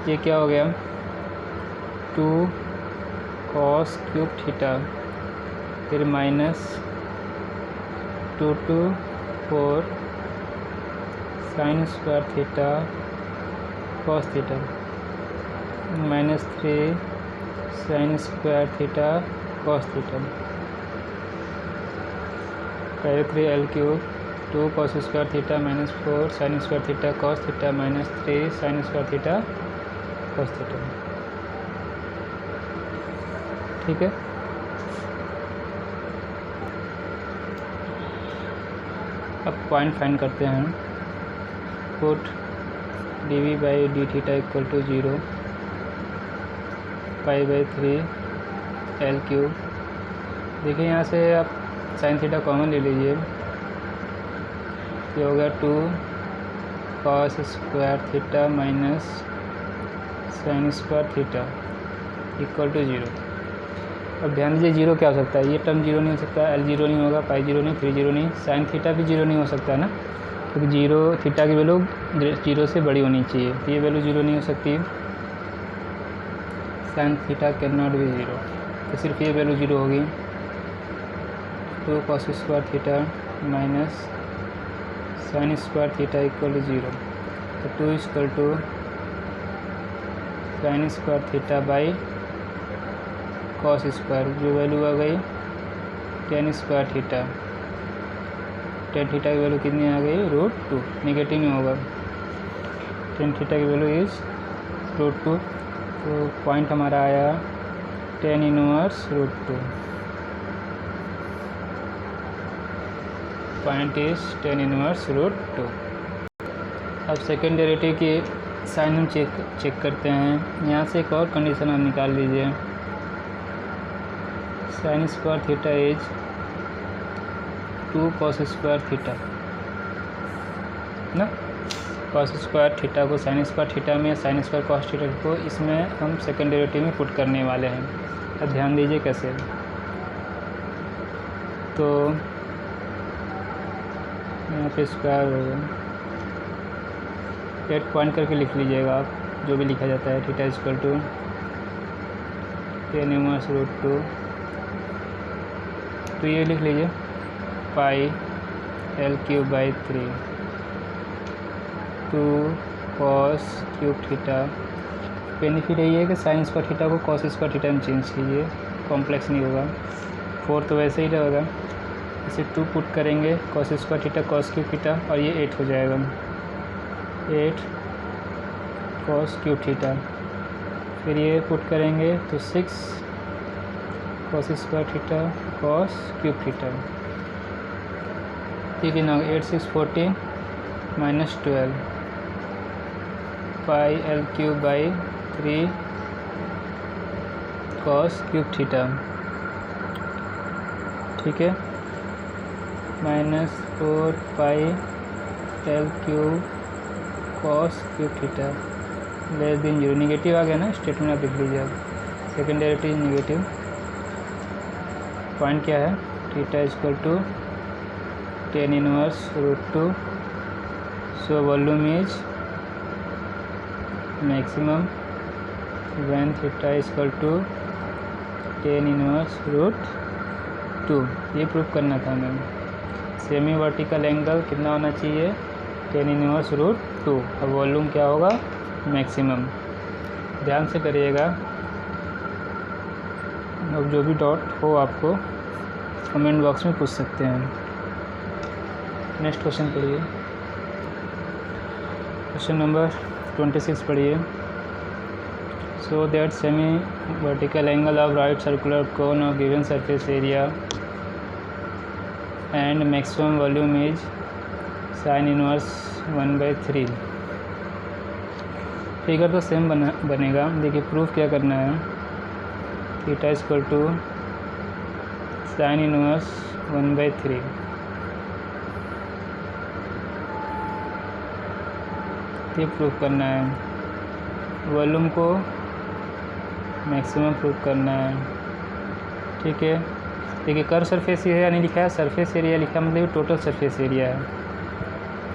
ये क्या हो गया 2 कॉस क्यूब थीटा, फिर minus 2 to 4 sine square theta cos theta, minus 3 sine square theta cos theta, pi 3 L cube 2 cos square theta minus 4 sine square theta cos theta minus 3 sine square theta cos theta, ठीक है। अब point find करते हैं, put D V by D theta equal to 0, pi by 3 L cube. देखिए यहाँ से आप sine theta common ले लीजिए, ये हो गया 2 cos square theta minus sine square theta equal to 0। अब ध्यान दीजिए जीरो क्या हो सकता है, ये टर्म जीरो नहीं हो सकता, एल जीरो नहीं होगा, पाई जीरो नहीं, थ्री जीरो नहीं, साइन थीटा भी जीरो नहीं हो सकता है ना, क्योंकि जीरो थीटा की वैल्यू जीरो से बड़ी होनी चाहिए, तो ये वैल्यू जीरो नहीं हो सकती। Sine theta can not be zero, तो सिर्फ ये वैल्यू जीरो होगी। 2 cos square theta minus sine square theta equal to zero, तो 2 equal to sine square theta by cos square, जो वैल्यू आ गई tan square theta, tan theta की value कितनी आ गई √2, नेगेटिव में होगा, टेन थीटा की वैल्यू इज √2, तो पॉइंट हमारा आया tan inverse √2, point is ten inverse √2। अब सेकेंड डेरिवेटिव की साइन हम चेक करते हैं। यहाँ से एक और कंडीशन आप निकाल लीजिए, sign square theta is 2 cos square theta ना, cos स्क्वायर थीटा को साइन स्क्वायर थीटा में, साइन स्क्वायर cos थीटा को इसमें हम सेकेंड डेरिवेटिव में पुट करने वाले हैं। अब ध्यान दीजिए कैसे, तो यहाँ पे स्क्वायर होगा, 8 पॉइंट करके लिख लीजिएगा आप, जो भी लिखा जाता है, theta equal to tan inverse √2, तो ये लिख लीजिए pi L cube by 3, 2 cos cube theta. Benefit यही है कि साइन स्क्वायर थीटा को cos स्क्वायर थीटा में चेंज कीजिए, कॉम्प्लेक्स नहीं होगा, 4 तो वैसे ही रहेगा, इसे 2 पुट करेंगे, cos square theta cos cube theta, और ये 8 हो जाएगा, 8 cos क्यूब थीटा, फिर ये पुट करेंगे तो 6 cos square theta cos cube theta, ठीक है ना, 8 6 14 minus 12 pi L cube by 3 cos cube theta, ठीक है, minus 4 pi L cube cos cube theta less than zero, negative आ गया ना, स्टेटमेंट आप लिख लीजिए आप, सेकेंड डेरिवेटिव निगेटिव, पॉइंट क्या है theta equal to tan inverse √2, so volume is maximum when theta equal to tan inverse √2, ये प्रूफ करना था हमें। सेमी वर्टिकल एंगल कितना होना चाहिए, टेन इनवर्स √2, और वॉल्यूम क्या होगा मैक्सिमम, ध्यान से करिएगा। अब जो भी डाउट हो आपको कमेंट बॉक्स में पूछ सकते हैं। नेक्स्ट क्वेश्चन पढ़िए, क्वेश्चन नंबर 26 पढ़िए। So that semi vertical angle of right circular cone of given surface area and maximum volume is sine inverse 1/3। Figure तो सेम बनेगा, देखिए प्रूफ क्या करना है, theta equal to sine inverse 1/3, ये proof करना है, वॉल्यूम को मैक्सिमम प्रूफ करना है, ठीक है। देखिए कर सरफेस एरिया नहीं लिखा है, सरफेस एरिया लिखा, मतलब टोटल सरफेस एरिया है,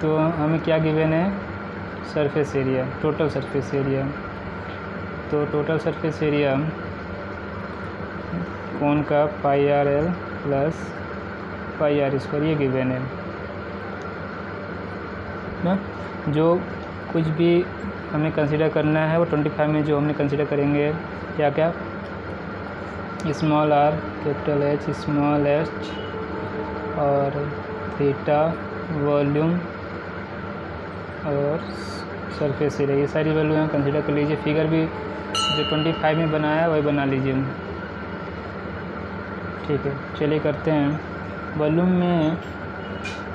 तो हमें क्या गिवन है surface area, total surface area, तो टोटल सरफेस एरिया कोन का pi are l plus pi are square, ये गिवन है ना। जो कुछ भी हमें कंसीडर करना है वो 25 में जो हमने कंसीडर करेंगे, क्या क्या, small are capital H small H और थीटा वॉल्यूम और सरफेस एरिया, ये सारी वैल्यू यहाँ कंसीडर कर लीजिए। फिगर भी जो 25 में बनाया वही बना लीजिए, ठीक है। चलिए करते हैं, वॉल्यूम में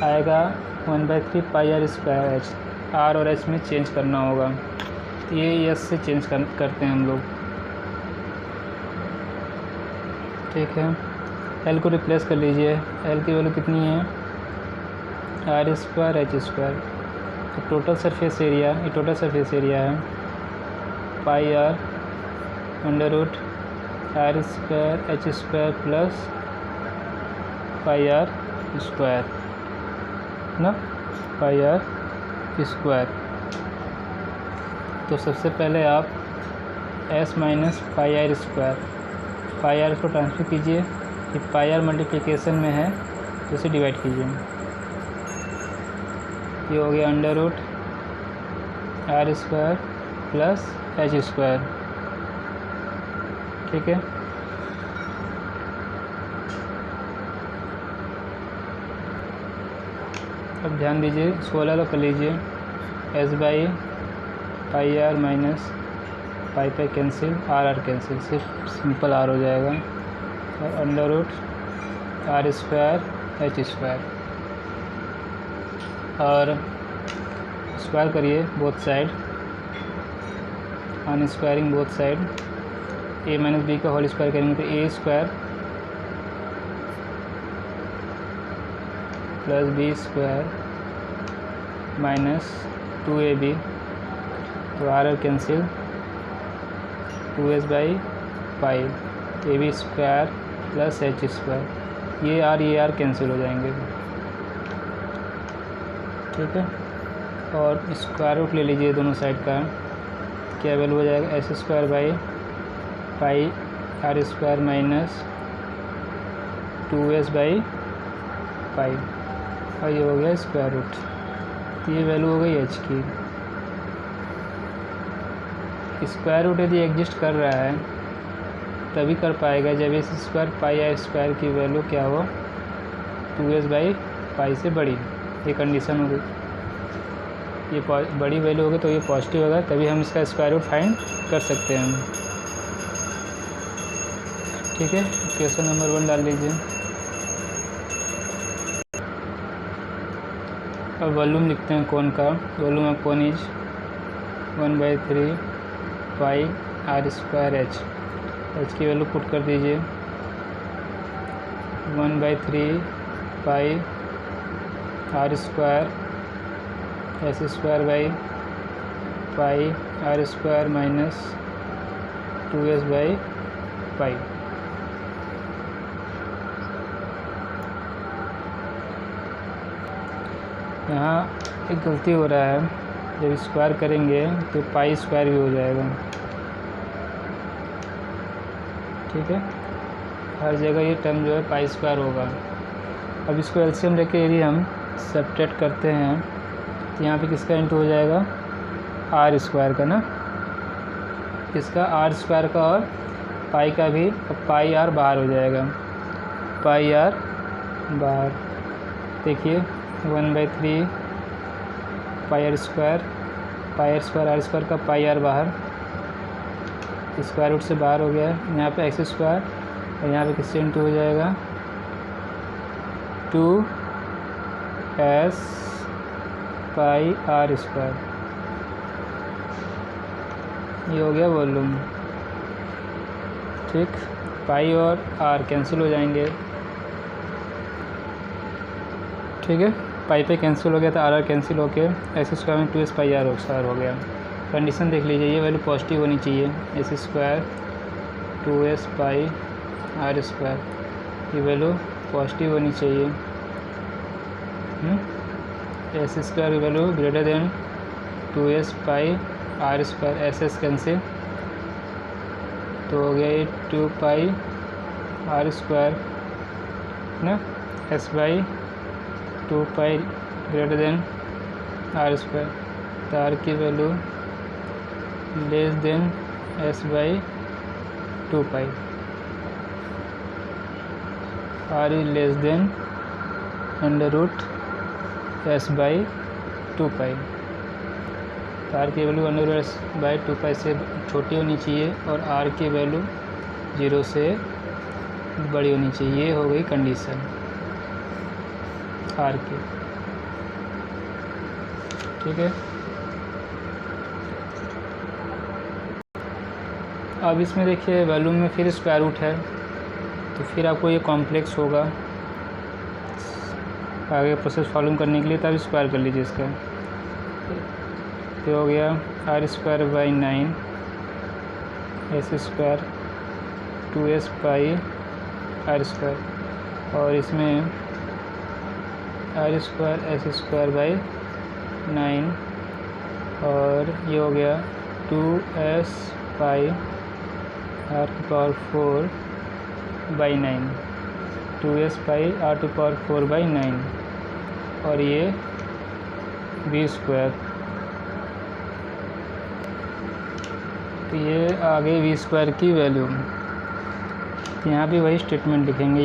आएगा 1/3 pi are square H, are और एच में चेंज करना होगा, ये एस से चेंज करते हैं हम लोग, ठीक है। एल को रिप्लेस कर लीजिए, एल की वैल्यू कितनी है आर स्क्वायर एच स्क्वायर, तो टोटल सरफेस एरिया, ये टोटल सरफेस एरिया है pi are under root are square h square plus pi are square ना, पाई आर स्क्वायर। तो सबसे पहले आप s minus pi are square, pi r को transfer कीजिए, ये पाई आर मल्टीप्लिकेशन में है तो इसे डिवाइड कीजिए। ये हो गया under root are square plus H square, ठीक है। अब ध्यान दीजिए 16 का कर लीजिए, s by pi r minus pi पे कैंसिल, आर आर कैंसिल, सिर्फ सिंपल आर हो जाएगा, और under root are square h square, और स्क्वायर करिए both side, on squaring both side, a minus b का होल स्क्वायर करेंगे तो a square plus b square minus 2ab, तो r r cancel, 2s by pi, A B square plus H square, ये R cancel हो जाएंगे, ठीक है। और स्क्वायर रूट ले लीजिए दोनों साइड का, क्या वैल्यू हो जाएगा, S square by pi are square minus 2s by pi, और ये हो गया स्क्वायर रूट, तो ये वैल्यू हो गई एच की। स्क्वायर रूट यदि एग्जिस्ट कर रहा है तभी कर पाएगा जब S square pi are square की वैल्यू क्या हो, 2s बाई पाई से बड़ी, ये कंडीशन हो गई। ये बड़ी वैल्यू होगी तो ये पॉजिटिव होगा, तभी हम इसका स्क्वायर रूट फाइंड कर सकते हैं, ठीक है। क्वेश्चन नंबर 1 डाल लीजिए। अब वॉल्यूम लिखते हैं कोन का, volume of cone is 1/3 pi are square h, h की वैल्यू पुट कर दीजिए, 1/3 pi are square s square by pi are square minus 2s by pi. यहाँ एक गलती हो रहा है, जब स्क्वायर करेंगे तो पाई स्क्वायर भी हो जाएगा, ठीक है। हर जगह ये टर्म जो है पाई स्क्वायर होगा। अब इसको एलसीएम लेके यदि हम सब्ट्रैक्ट करते हैं तो यहाँ पे किसका इंटू हो जाएगा, आर स्क्वायर का ना, इसका आर स्क्वायर का और पाई का भी, अब पाई आर बाहर हो जाएगा, पाई आर बाहर, देखिए 1/3 pi are square R square का पाई आर बाहर, स्क्वायर रूट से बाहर हो गया है, यहाँ पे एक्स स्क्वायर, और यहाँ पे किससे इंटू हो जाएगा, 2s पाई आर स्क्वायर, ये हो गया वॉल्यूम, ठीक। पाई और आर कैंसिल हो जाएंगे, ठीक है। पाई पे कैंसिल हो गया तो आर आर कैंसिल होके एक्स स्क्वायर में 2s पाई आर स्क्वायर हो गया। कंडीशन देख लीजिए, ये वैल्यू पॉजिटिव होनी चाहिए, S square 2s pi are square, ये वैल्यू पॉजिटिव होनी चाहिए, एस स्क्वायर की value greater than 2s pi are square, S cancel, तो हो गया ये 2 पाई आर स्क्वायर ना, S by 2 pi greater than R square, तो आर की value less than S by 2 pi, R is less than under root S by 2 pi, तो R की value under root S by 2 पाई से छोटी होनी चाहिए और आर की वैल्यू 0 से बड़ी होनी चाहिए, ये हो गई कंडीशन आर की, ठीक है। अब इसमें देखिए वॉल्यूम में फिर स्क्वायर रूट है, तो फिर आपको ये कॉम्प्लेक्स होगा आगे प्रोसेस फॉलो करने के लिए, तब स्क्वायर कर लीजिए इसका, तो हो गया R square by 9 S square 2s pi r square, और इसमें r square s square by 9, और ये हो गया 2s पाई r की power 4 by 9, 2s pi r to power 4 by 9, और ये v स्क्वायर। तो ये आ गई v स्क्वायर की वैल्यू। यहाँ भी वही स्टेटमेंट लिखेंगे।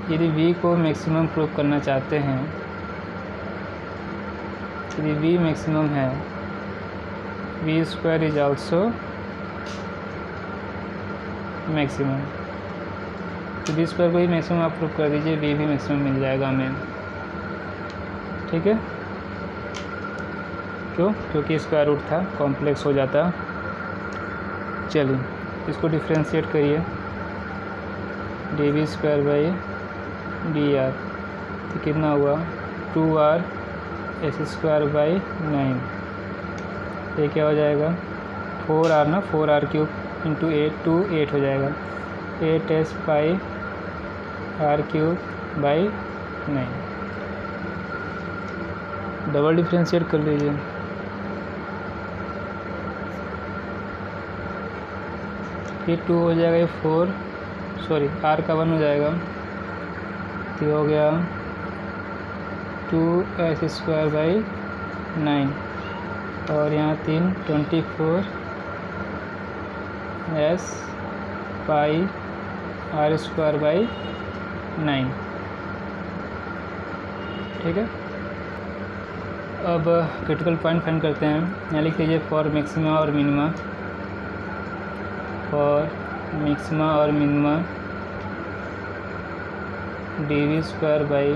यदि v को मैक्सिमम प्रूव करना चाहते हैं, यदि v मैक्सिमम है, v square is also maximum, तो v स्क्वायर को ही मैक्सिमम आप प्रूव कर दीजिए, v भी मैक्सिमम मिल जाएगा हमें। ठीक है, क्यों? क्योंकि स्क्वायर रूट था, कॉम्प्लेक्स हो जाता। चलिए इसको डिफ्रेंशिएट करिए, D square by D R, तो कितना हुआ 2r एस स्क्वायर बाई 9, ये क्या हो जाएगा 4r ना, 4r क्यूब इंटू 8 टू 8 हो जाएगा, 8s pi r cube by 9। Double differentiate कर लीजिए, ये 2 हो जाएगा, ये 4 सॉरी r का 1 हो जाएगा, तो हो गया 2s स्क्वायर बाई 9, और यहाँ 3 24s pi r square by 9। ठीक है, अब क्रिटिकल पॉइंट फाइंड करते हैं। यहाँ लिख लीजिए फॉर मैक्सिमा और मिनिमा, फॉर मैक्सिमा और minima D square by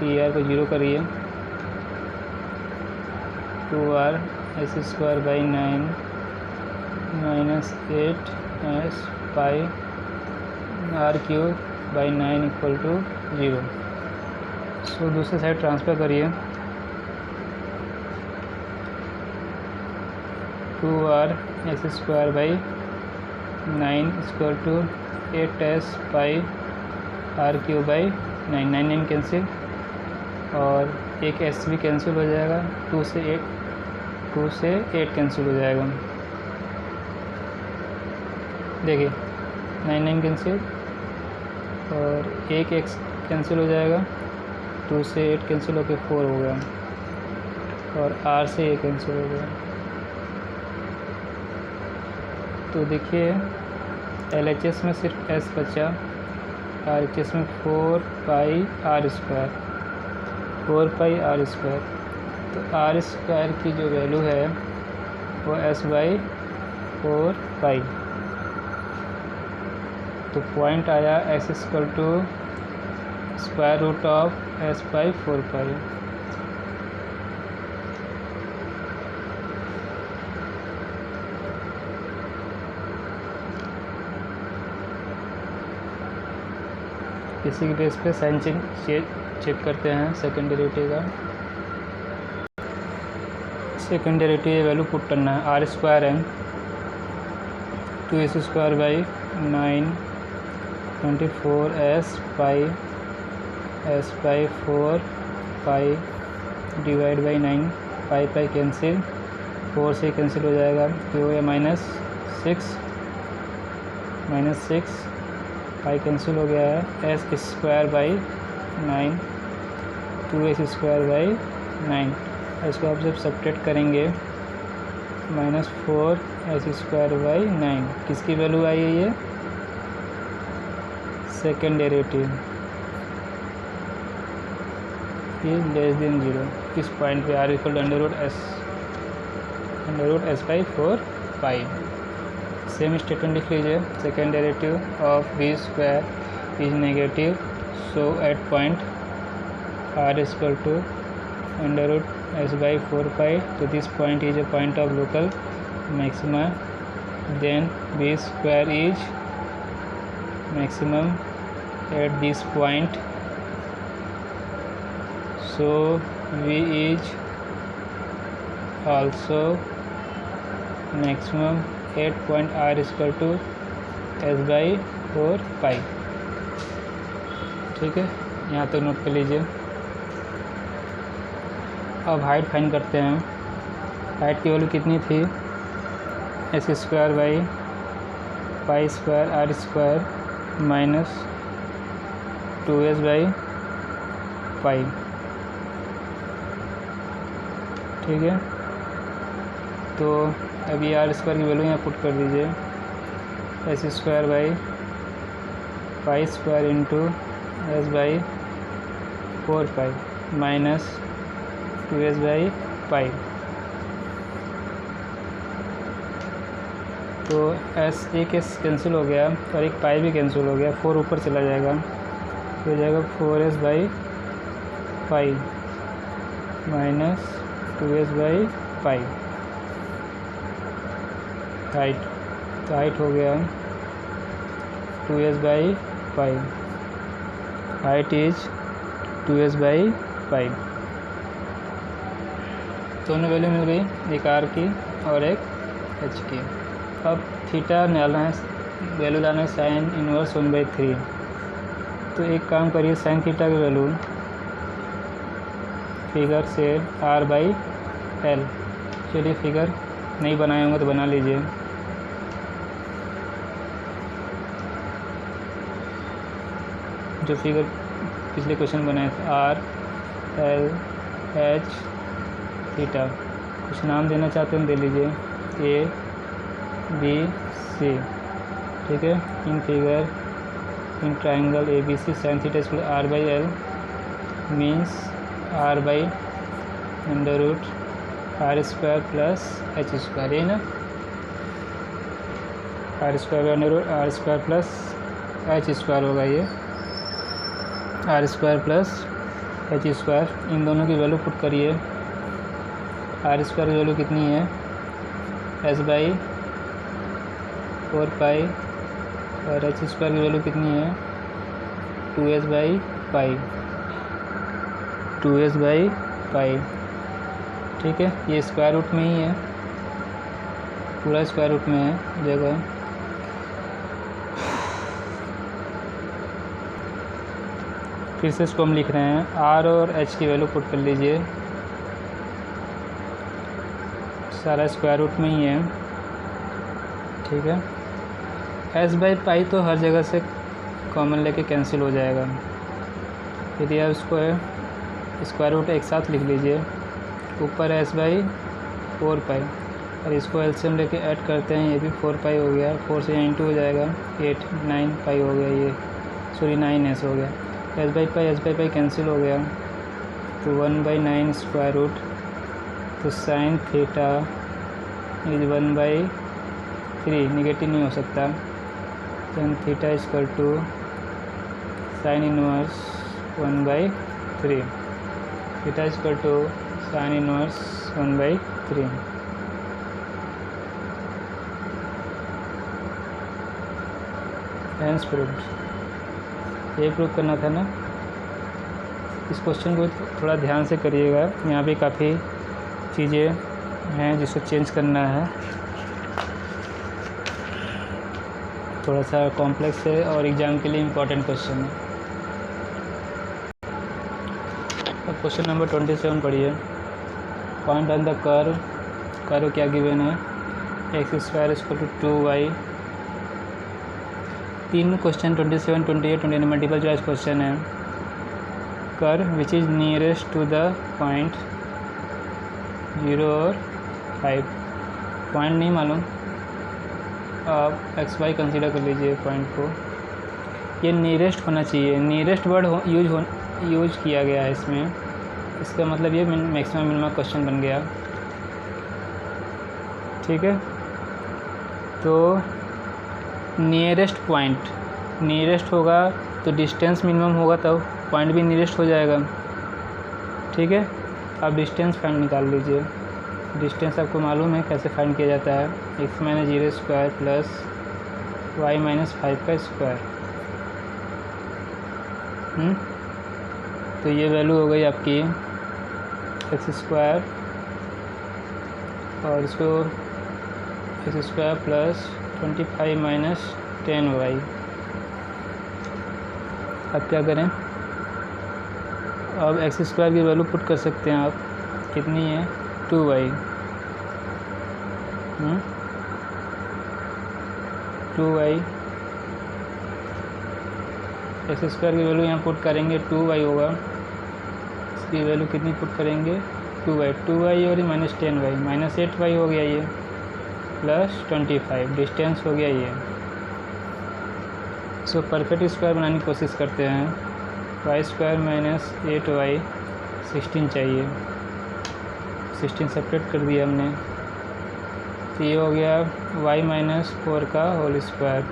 T R को 0 करिए, 2r S square by 9 minus 8s pi r cube by 9 equal to 0। So दूसरे साइड ट्रांसफ़र करिए, 2r S square by 9 equal to 8s pi r cube by 9, 9 cancel, और एक s भी cancel हो जाएगा, 2 से 8 कैंसिल हो जाएगा। देखिए 9 कैंसिल, और एक x कैंसिल हो जाएगा, 2 से 8 कैंसिल होकर 4 हो गया, और r से ये कैंसिल हो गया। तो देखिए LHS में सिर्फ s बचा, RHS में 4 pi r square, 4 pi r square, तो r स्क्वायर की जो वैल्यू है वो s बाई 4 पाई, तो पॉइंट आया s equal to square root of s by 4 pi. इसी के बेस पे साइन चेक करते हैं सेकेंड डेरिवेटिव का। सेकेंड डेरिवेटिव वैल्यू पुट करना है, r स्क्वायर है 2s square by 9 24s pi s by 4 pi divide by 9, pi pi cancel, 4 से कैंसिल हो जाएगा, तो ये माइनस 6 पाई कैंसिल हो गया है, s square by 9 2s square by 9, इसको आप जब सब्ट्रैक्ट करेंगे -4s स्क्वायर बाई 9, किसकी वैल्यू आई है ये सेकेंड डेरिवेटिव, ये लेस देन 0, इस पॉइंट पे r equal to under root s by 4 pi. Same statement लिख लीजिए, second derivative of v square is negative, so at point r equal to under root s by 4 pi, तो this point is a point of local maxima, then v square is maximum at this point, so v is also maximum 8.r/(s/4π). ठीक है, यहाँ तक note कर लीजिए। अब height find करते हैं। हाइट की वैल्यू कितनी थी? s²/π² r² -2s/π। ठीक है, तो अभी r² की वैल्यू यहाँ पुट कर दीजिए। s²/π² s/4π -2s/π। तो एक s कैंसिल हो गया और एक पाई भी कैंसिल हो गया, 4 ऊपर चला जाएगा, तो हो जाएगा 4s/π -2s/π। हाइट, तो हाइट हो गया 2s/π। Height is 2s/π। दोनों वैल्यू मिल गई, एक r की और एक h की। अब थीटा निकालना है, वैल्यू लाना है साइन इनवर्स 1/3। तो एक काम करिए, साइन थीटा की वैल्यू फिगर से r/l। चलिए, फिगर नहीं बनाए होंगे तो बना लीजिए। जो फिगर पिछले क्वेश्चन बनाए थे, r/l/h थीटा। कुछ नाम देना चाहते हैं दे लीजिए, a b c। ठीक है, in figure in triangle ABC sign theta equal r/l means r/√r² plus h², ये ना r² प्लस h² होगा, ये r² प्लस h²। इन दोनों की वैल्यू पुट करिए। r² की वैल्यू कितनी है? s/4π और h² की वैल्यू कितनी है? 2s/π। ठीक है, ये स्क्वायर रूट में ही है, पूरा स्क्वायर रूट में है जगह। फिर से इसको हम लिख रहे हैं, r और h की वैल्यू पुट कर लीजिए। सारा स्क्वायर रूट में ही है। ठीक है, s/π तो हर जगह से कॉमन लेके कैंसिल हो जाएगा। यदि आप इसको स्क्वायर रूट एक साथ लिख लीजिए, ऊपर s/4π और इसको एलसीएम लेके ऐड करते हैं, ये भी 4π हो गया, 4 से 9 हो जाएगा, 8 9π हो गया, ये सॉरी 9s हो गया। s/π कैंसिल हो गया, तो 1/9 स्क्वायर रूट। तो साइन थीटा इज 1/3, निगेटिव नहीं हो सकता। Sine theta equal to sine inverse 1/3। Theta equal to sine inverse 1/3। Hence proved. ये प्रूव करना था ना। इस क्वेश्चन को थोड़ा ध्यान से करिएगा, यहाँ पे काफ़ी चीज़ें हैं जिसको चेंज करना है। थोड़ा सा कॉम्प्लेक्स है और एग्ज़ाम के लिए इम्पोर्टेंट क्वेश्चन है। अब क्वेश्चन नंबर 27 पढ़िए। पॉइंट ऑन द कर्व क्या गिवन है? x² = 2y। तीन क्वेश्चन 27, 28, 29 मल्टीपल चॉइस क्वेश्चन है। Curve which is nearest to the point 0 और 5। पॉइंट नहीं मालूम, आप xy कंसीडर कर लीजिए पॉइंट को। ये नियरेस्ट होना चाहिए, नियरेस्ट वर्ड यूज किया गया है इसमें, इसका मतलब ये मैक्सिमम मिनिमम क्वेश्चन बन गया। ठीक है, तो नियरेस्ट पॉइंट, नियरेस्ट होगा तो डिस्टेंस मिनिमम होगा, तब पॉइंट भी नियरेस्ट हो जाएगा। ठीक है, आप डिस्टेंस फाइंड निकाल लीजिए। डिस्टेंस आपको मालूम है कैसे फाइंड किया जाता है, x - 0² प्लस y - 5 का स्क्वायर। तो ये वैल्यू हो गई आपकी x² और इसको x square plus 25 minus 10y। अब क्या करें, अब एक्स स्क्वायर की वैल्यू पुट कर सकते हैं आप, कितनी है 2y। 2y एक्स स्क्वायर की वैल्यू यहाँ पुट करेंगे 2y होगा, इसकी वैल्यू कितनी पुट करेंगे 2y और माइनस 10y, माइनस 8y हो गया ये, प्लस 25 डिस्टेंस हो गया ये। सो परफेक्ट स्क्वायर बनाने की कोशिश करते हैं। वाई स्क्वायर माइनस 8y 16 चाहिए, 16 सेपरेट कर दिया हमने, तो ये हो गया y माइनस 4 का होल स्क्वायर।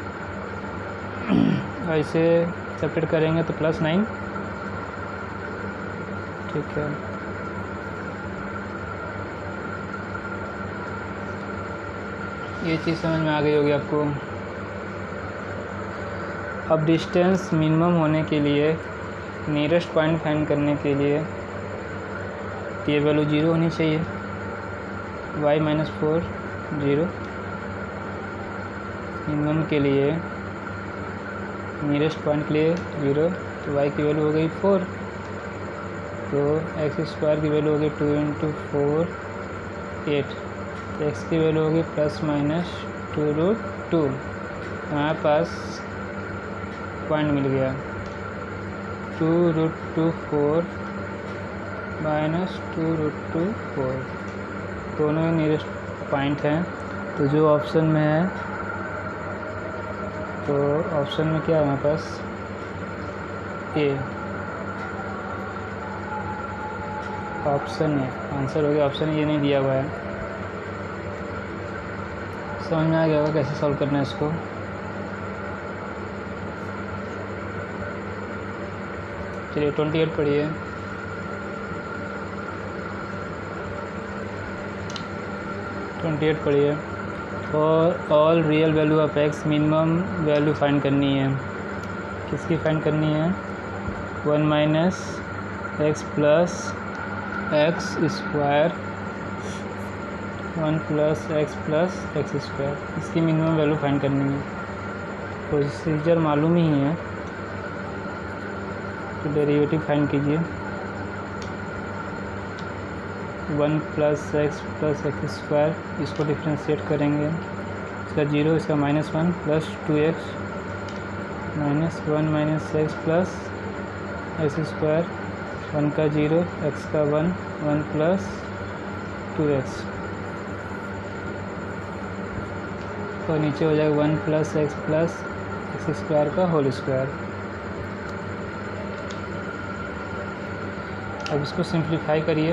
ऐसे सेपरेट करेंगे तो प्लस 9, ठीक है। ये चीज़ समझ में आ गई होगी आपको। अब डिस्टेंस मिनिमम होने के लिए, नियरेस्ट पॉइंट फाइंड करने के लिए ये वैल्यू 0 होनी चाहिए, y माइनस 4 0। मिनिमम के लिए, नियरेस्ट पॉइंट के लिए 0, तो y की वैल्यू हो गई 4, तो एक्स स्क्वायर की वैल्यू हो गई 2 × 4 8, तो x की वैल्यू होगी प्लस माइनस 2√2। हमारे पास पॉइंट मिल गया 2√2 4 माइनस 2√2 4, दोनों ही नियरेस्ट पॉइंट हैं। तो जो ऑप्शन में है, तो ऑप्शन में क्या है हमारे पास, ए ऑप्शन है, आंसर हो गया ऑप्शन, ये नहीं दिया हुआ है। समझ में आ गया होगा कैसे सॉल्व करना है इसको। चलिए 28 पढ़िए। 28 पढ़िए। और all real value of x, minimum value find करनी है। किसकी फाइंड करनी है, 1 minus x plus x square, 1 plus x square, इसकी मिनिमम वैल्यू फाइंड करनी है। प्रोसीजर मालूम ही है, तो डेरिवेटिव फाइंड कीजिए। 1 प्लस एक्स स्क्वायर, इसको डिफ्रेंशिएट करेंगे, इसका 0, इसका -1 plus 2x -1 minus x plus x square, 1 का 0, x का 1, 1 प्लस 2x, और नीचे हो जाएगा 1 प्लस एक्स स्क्वायर का होल स्क्वायर। अब इसको सिंप्लीफाई करिए,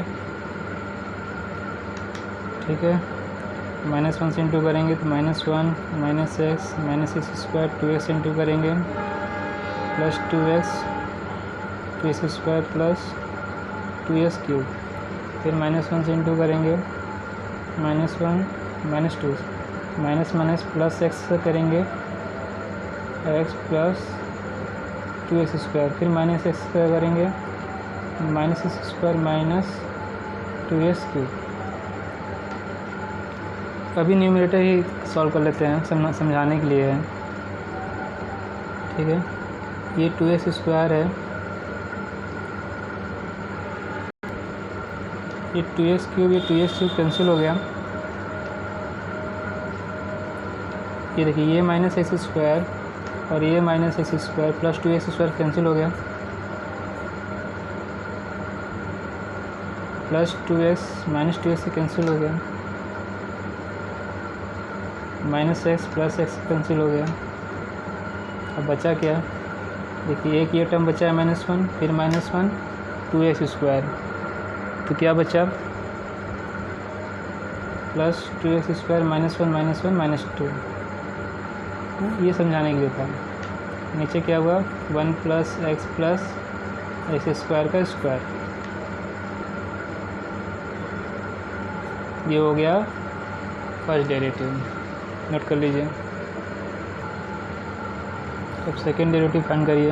ठीक है। -1 से इंटू करेंगे तो -1 minus x square, 2x into करेंगे plus 2x square plus 2s cube, फिर -1 से इंटू करेंगे, -1 माइनस 2, माइनस प्लस एक्स से करेंगे x प्लस 2x स्क्वायर, फिर माइनस एक्स करेंगे minus x square minus 2s cube. अभी न्यूमरेटर ही सॉल्व कर लेते हैं, समझाने के लिए है, ठीक है। ये 2x स्क्वायर है, ये 2x क्यूब, ये 2x क्यूब कैंसिल हो गया। ये देखिए, ये माइनस एक्स स्क्वायर और ये minus x square plus 2x square cancel हो गया, प्लस 2x माइनस 2x से कैंसिल हो गया, minus x plus x cancel हो गया। अब बचा क्या, देखिए एक ये टर्म बचा है -1, फिर -1 2x स्क्वायर, तो क्या बचा प्लस 2x स्क्वायर -1 -2, ये समझाने के लिए था। नीचे क्या हुआ 1 प्लस एक्स स्क्वायर का स्क्वायर, ये हो गया फर्स्ट डेरिवेटिव, नोट कर लीजिए। अब सेकेंड डेरिवेटिव फाइंड करिए।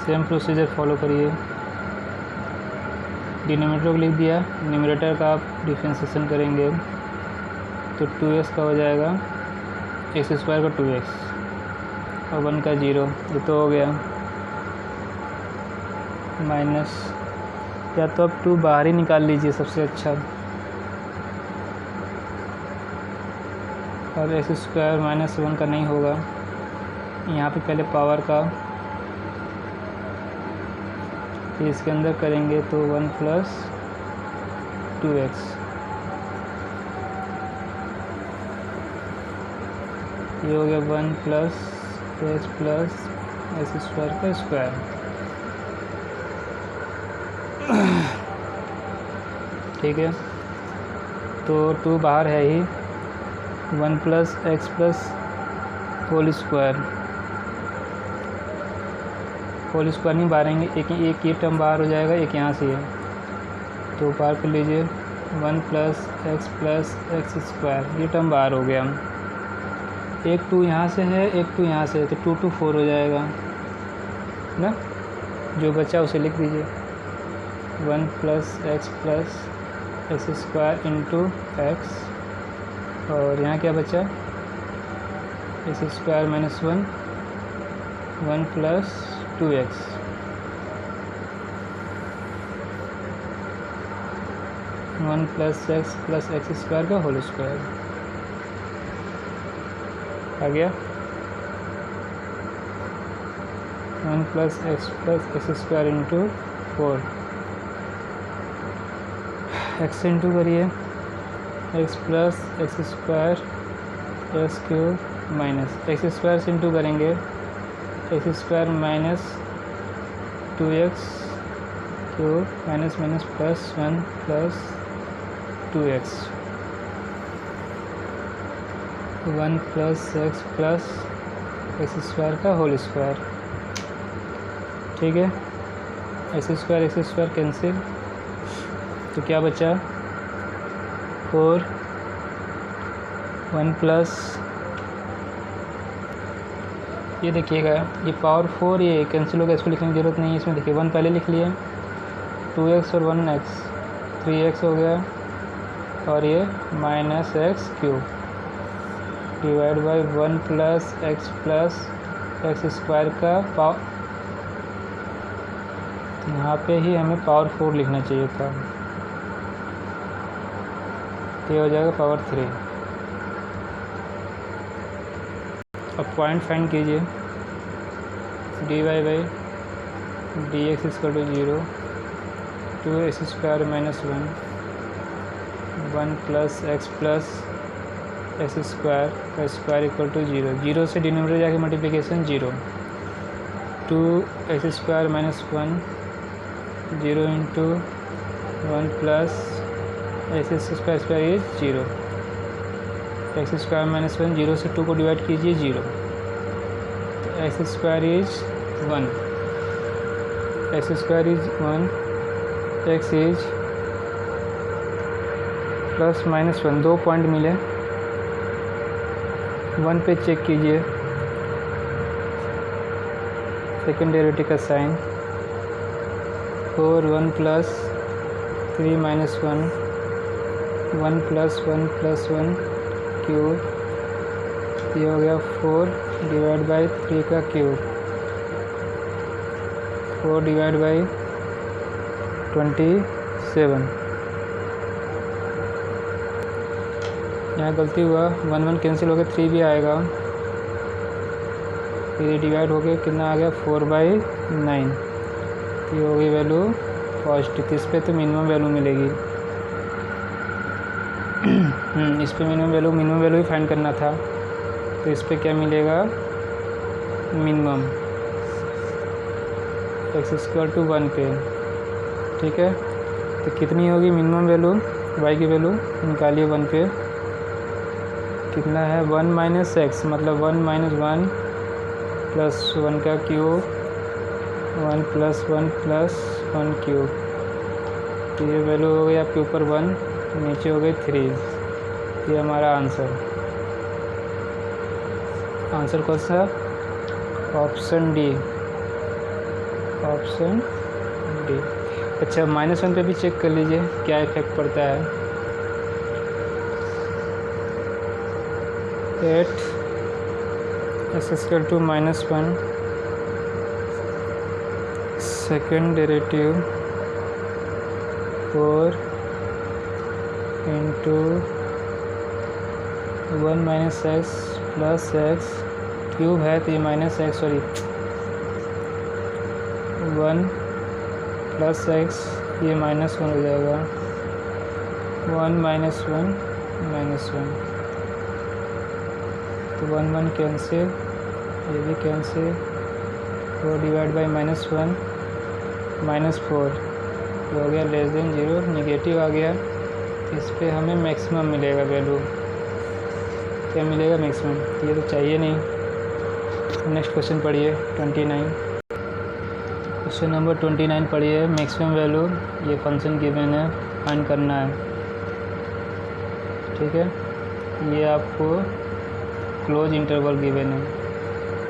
सेम प्रोसीजर फॉलो करिए। डिनोमिनेटर को लिख दिया, न्यूमरेटर का आप डिफ्रेंशिएशन करेंगे तो 2x का हो जाएगा x स्क्वायर का 2x और 1 का 0, ये तो हो गया। माइनस, या तो अब 2 बाहर ही निकाल लीजिए सबसे अच्छा, और x स्क्वायर माइनस 1 का नहीं होगा, यहाँ पे पहले पावर का, फिर इसके अंदर करेंगे तो 1 प्लस 2x, ये हो गया 1 प्लस x स्क्वायर का स्क्वायर। ठीक है, तो 2 बाहर है ही, 1 plus x plus whole square नहीं बाहरेंगे, एक ये टर्म बाहर हो जाएगा, एक यहाँ से है, तो बाहर कर लीजिए 1 प्लस x स्क्वायर, ये टर्म बाहर हो गया। एक 2 यहाँ से है, एक 2 यहाँ से है, तो 2 2 4 हो जाएगा ना, जो बचा उसे लिख दीजिए 1 plus x square into x, और यहाँ क्या बचा x square minus 1 plus 2x, one plus x square का होल स्क्वायर आ गया। 1 plus x square into 4, x into करिए x plus x square x cube minus x square से into करेंगे x square minus 2x cube minus minus plus 1 plus 2x, 1 plus x square का whole square. ठीक है, x square cancel, तो क्या बचा 4, 1 plus, ये देखिएगा ये पावर 4 ये कैंसिल हो गया, इसको लिखने की ज़रूरत नहीं है, इसमें देखिए 1 पहले लिख लिए, 2x और 1x 3x हो गया, और ये minus x cube divide by 1 plus x square का पावर, यहाँ पे ही हमें पावर 4 लिखना चाहिए था, ये हो जाएगा पावर 3। अब पॉइंट फाइंड कीजिए, dy by dx equal to 0, 2x square minus 1 plus x square का स्क्वायर इक्वल टू 0, 0 से डिनोमिनेटर जाके multiplication 0, 2x square minus 1 0 into 1 plus x square is 0, x square minus 1, 0 से 2 को डिवाइड कीजिए 0, तो x square is 1, x square is 1, x is plus minus 1, 2 point मिले, 1 पे check कीजिए सेकेंड डेरिवेटिव का sign, 4 1 plus 3 minus 1 plus 1 cube, ये हो गया 4 डिवाइड बाई 3 का क्यूब, 4 डिवाइड बाई 27, यहाँ गलती हुआ 1 1 कैंसिल हो गया, 3 भी आएगा, फिर ये डिवाइड हो गया, कितना आ गया 4/9, ये हो गई वैल्यू पॉजिटिव, इस पे तो मिनिमम वैल्यू मिलेगी। इस पे मिनिमम वैल्यू ही फाइंड करना था, तो इस पे क्या मिलेगा मिनिमम x इक्वल टू 1 पे। ठीक है, तो कितनी होगी मिनिमम वैल्यू, y की वैल्यू निकालिए 1 पे, कितना है 1 माइनस x, मतलब 1 माइनस 1 प्लस 1 का क्यूब, 1 प्लस 1 क्यूब, तो ये वैल्यू हो गई आपके ऊपर 1, नीचे हो गई 3, ये हमारा आंसर कौन सा, ऑप्शन डी। अच्छा -1 पे भी चेक कर लीजिए क्या इफेक्ट पड़ता है। 8 x² -1 second derivative 4 into 1 - x plus x cube है तो ये -x 1 प्लस x ये -1 हो जाएगा। 1 - 1 -1 तो 1 1 कैंसिल, ये भी कैंसिल। 4 डिवाइड बाई -1 -4 ये हो गया लेस देन 0, निगेटिव आ गया। इस पे हमें मैक्सिमम मिलेगा वैल्यू, क्या मिलेगा मैक्सिमम, ये तो चाहिए नहीं। नेक्स्ट क्वेश्चन पढ़िए 29। क्वेश्चन नंबर 29 पढ़िए। मैक्सिमम वैल्यू ये फंक्शन गिवन है, फाइंड करना है। ठीक है, ये आपको क्लोज इंटरवल गिवन है,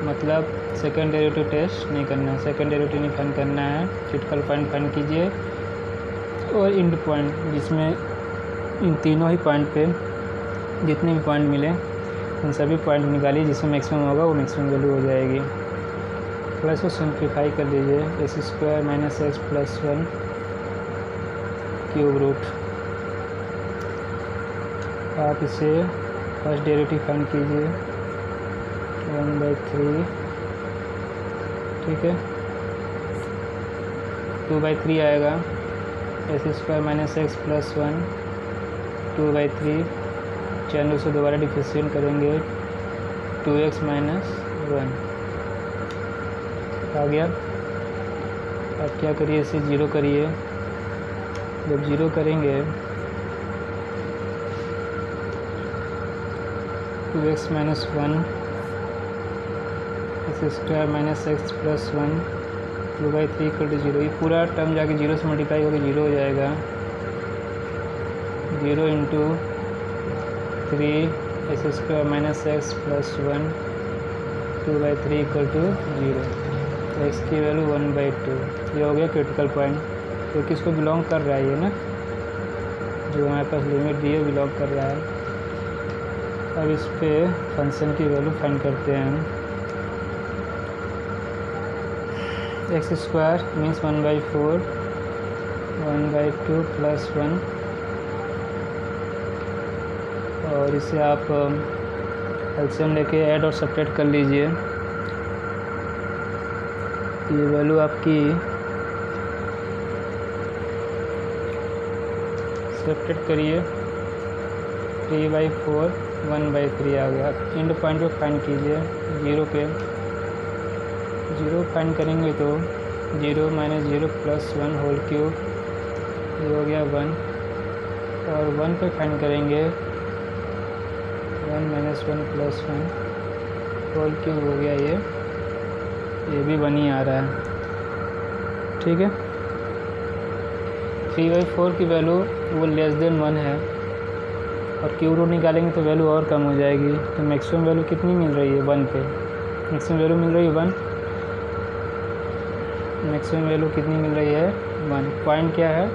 मतलब सेकेंड डेरिवेटिव टेस्ट नहीं करना है, सेकेंड डेरिवेटिव नहीं फाइंड करना है। क्रिटिकल पॉइंट फाइंड कीजिए और एंड पॉइंट, जिसमें इन तीनों ही पॉइंट पे जितने भी पॉइंट मिले उन सभी पॉइंट निकालिए, जिसमें मैक्सिमम होगा वो मैक्सिमम वैल्यू हो जाएगी। थोड़ा इसको सिंप्लीफाई कर लीजिए। x² - x plus 1 cube root. आप इसे फर्स्ट डेरिवेटिव फाइंड कीजिए 1/3। ठीक है, 2/3 आएगा। x² - x प्लस 1 2/3, चैनल से दोबारा डिफरेंशिएट करेंगे 2x - 1 आ गया। अब क्या करिए, इसे 0 करिए। जब 0 करेंगे 2x - 1 x² - x प्लस 1 2/3 = 0। ये पूरा टर्म जाके 0 से मल्टीप्लाई होकर 0 हो जाएगा। 0 इंटू 3 x² - x प्लस 1 2/3 = 0। तो x की वैल्यू 1/2। ये हो गया क्रिटिकल पॉइंट, तो किसको बिलोंग कर रहा है ये ना, जो हमारे पास लिमिट दी है बिलोंग कर रहा है। अब इस पे फंक्शन की वैल्यू फाइंड करते हैं। x² मीन्स 1/4 1/2 प्लस 1, और इसे आप एलसीएम लेके ऐड और सब्ट्रैक्ट कर लीजिए। ये वैल्यू आपकी सब्ट्रैक्ट करिए 3/4 1/3 आ गया। एंड पॉइंट को फाइंड कीजिए 0 पे। 0 फाइंड करेंगे तो 0 - 0 प्लस 1 होल क्यूब, ये हो गया 1, और 1 पे फाइंड करेंगे 1 - 1 प्लस 1 होल क्यूब हो गया। ये भी 1 ही आ रहा है। ठीक है, 3/4 की वैल्यू वो लेस देन 1 है, और क्यूब रूट निकालेंगे तो वैल्यू और कम हो जाएगी। तो मैक्सिमम वैल्यू कितनी मिल रही है 1 पे, मैक्सिमम वैल्यू मिल रही है 1। मैक्सिमम वैल्यू कितनी मिल रही है 1। पॉइंट क्या है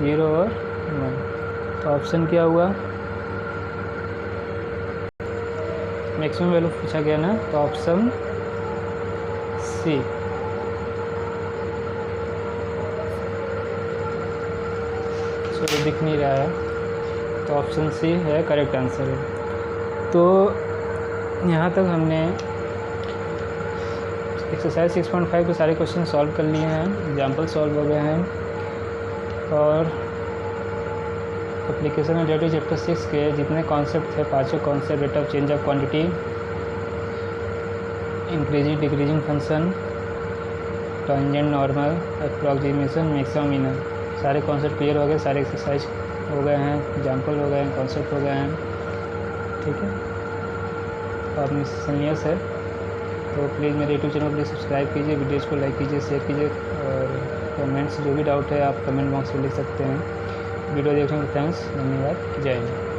0 और 1, तो ऑप्शन क्या हुआ, मैक्सिमम वैल्यू पूछा गया ना, तो ऑप्शन सी। चलो दिख नहीं रहा है, तो ऑप्शन सी है करेक्ट आंसर है। तो यहाँ तक हमने एक्सरसाइज 6.5 के सारे क्वेश्चन सॉल्व कर लिए हैं, एग्जाम्पल सॉल्व हो गए हैं, और एप्लीकेशन ऑफ डेरिवेटिव चैप्टर 6 के जितने कॉन्सेप्ट थे, पाँचों concept, rate of change of quantity, increasing decreasing function, tangent normal, approximation, maximum minimum, सारे कॉन्सेप्ट क्लियर हो गए, सारे एक्सरसाइज हो गए हैं, एग्जाम्पल हो गए हैं, कॉन्सेप्ट हो गए हैं। ठीक है, आप मिसलिनियस है तो प्लीज़ मेरे यूट्यूब चैनल प्लीज़ सब्सक्राइब कीजिए, वीडियोज़ को लाइक कीजिए, शेयर कीजिए, और कमेंट्स जो भी डाउट है आप कमेंट बॉक्स में लिख सकते हैं। वीडियो देखने के लिए थैंक्स, धन्यवाद, जय हिंद।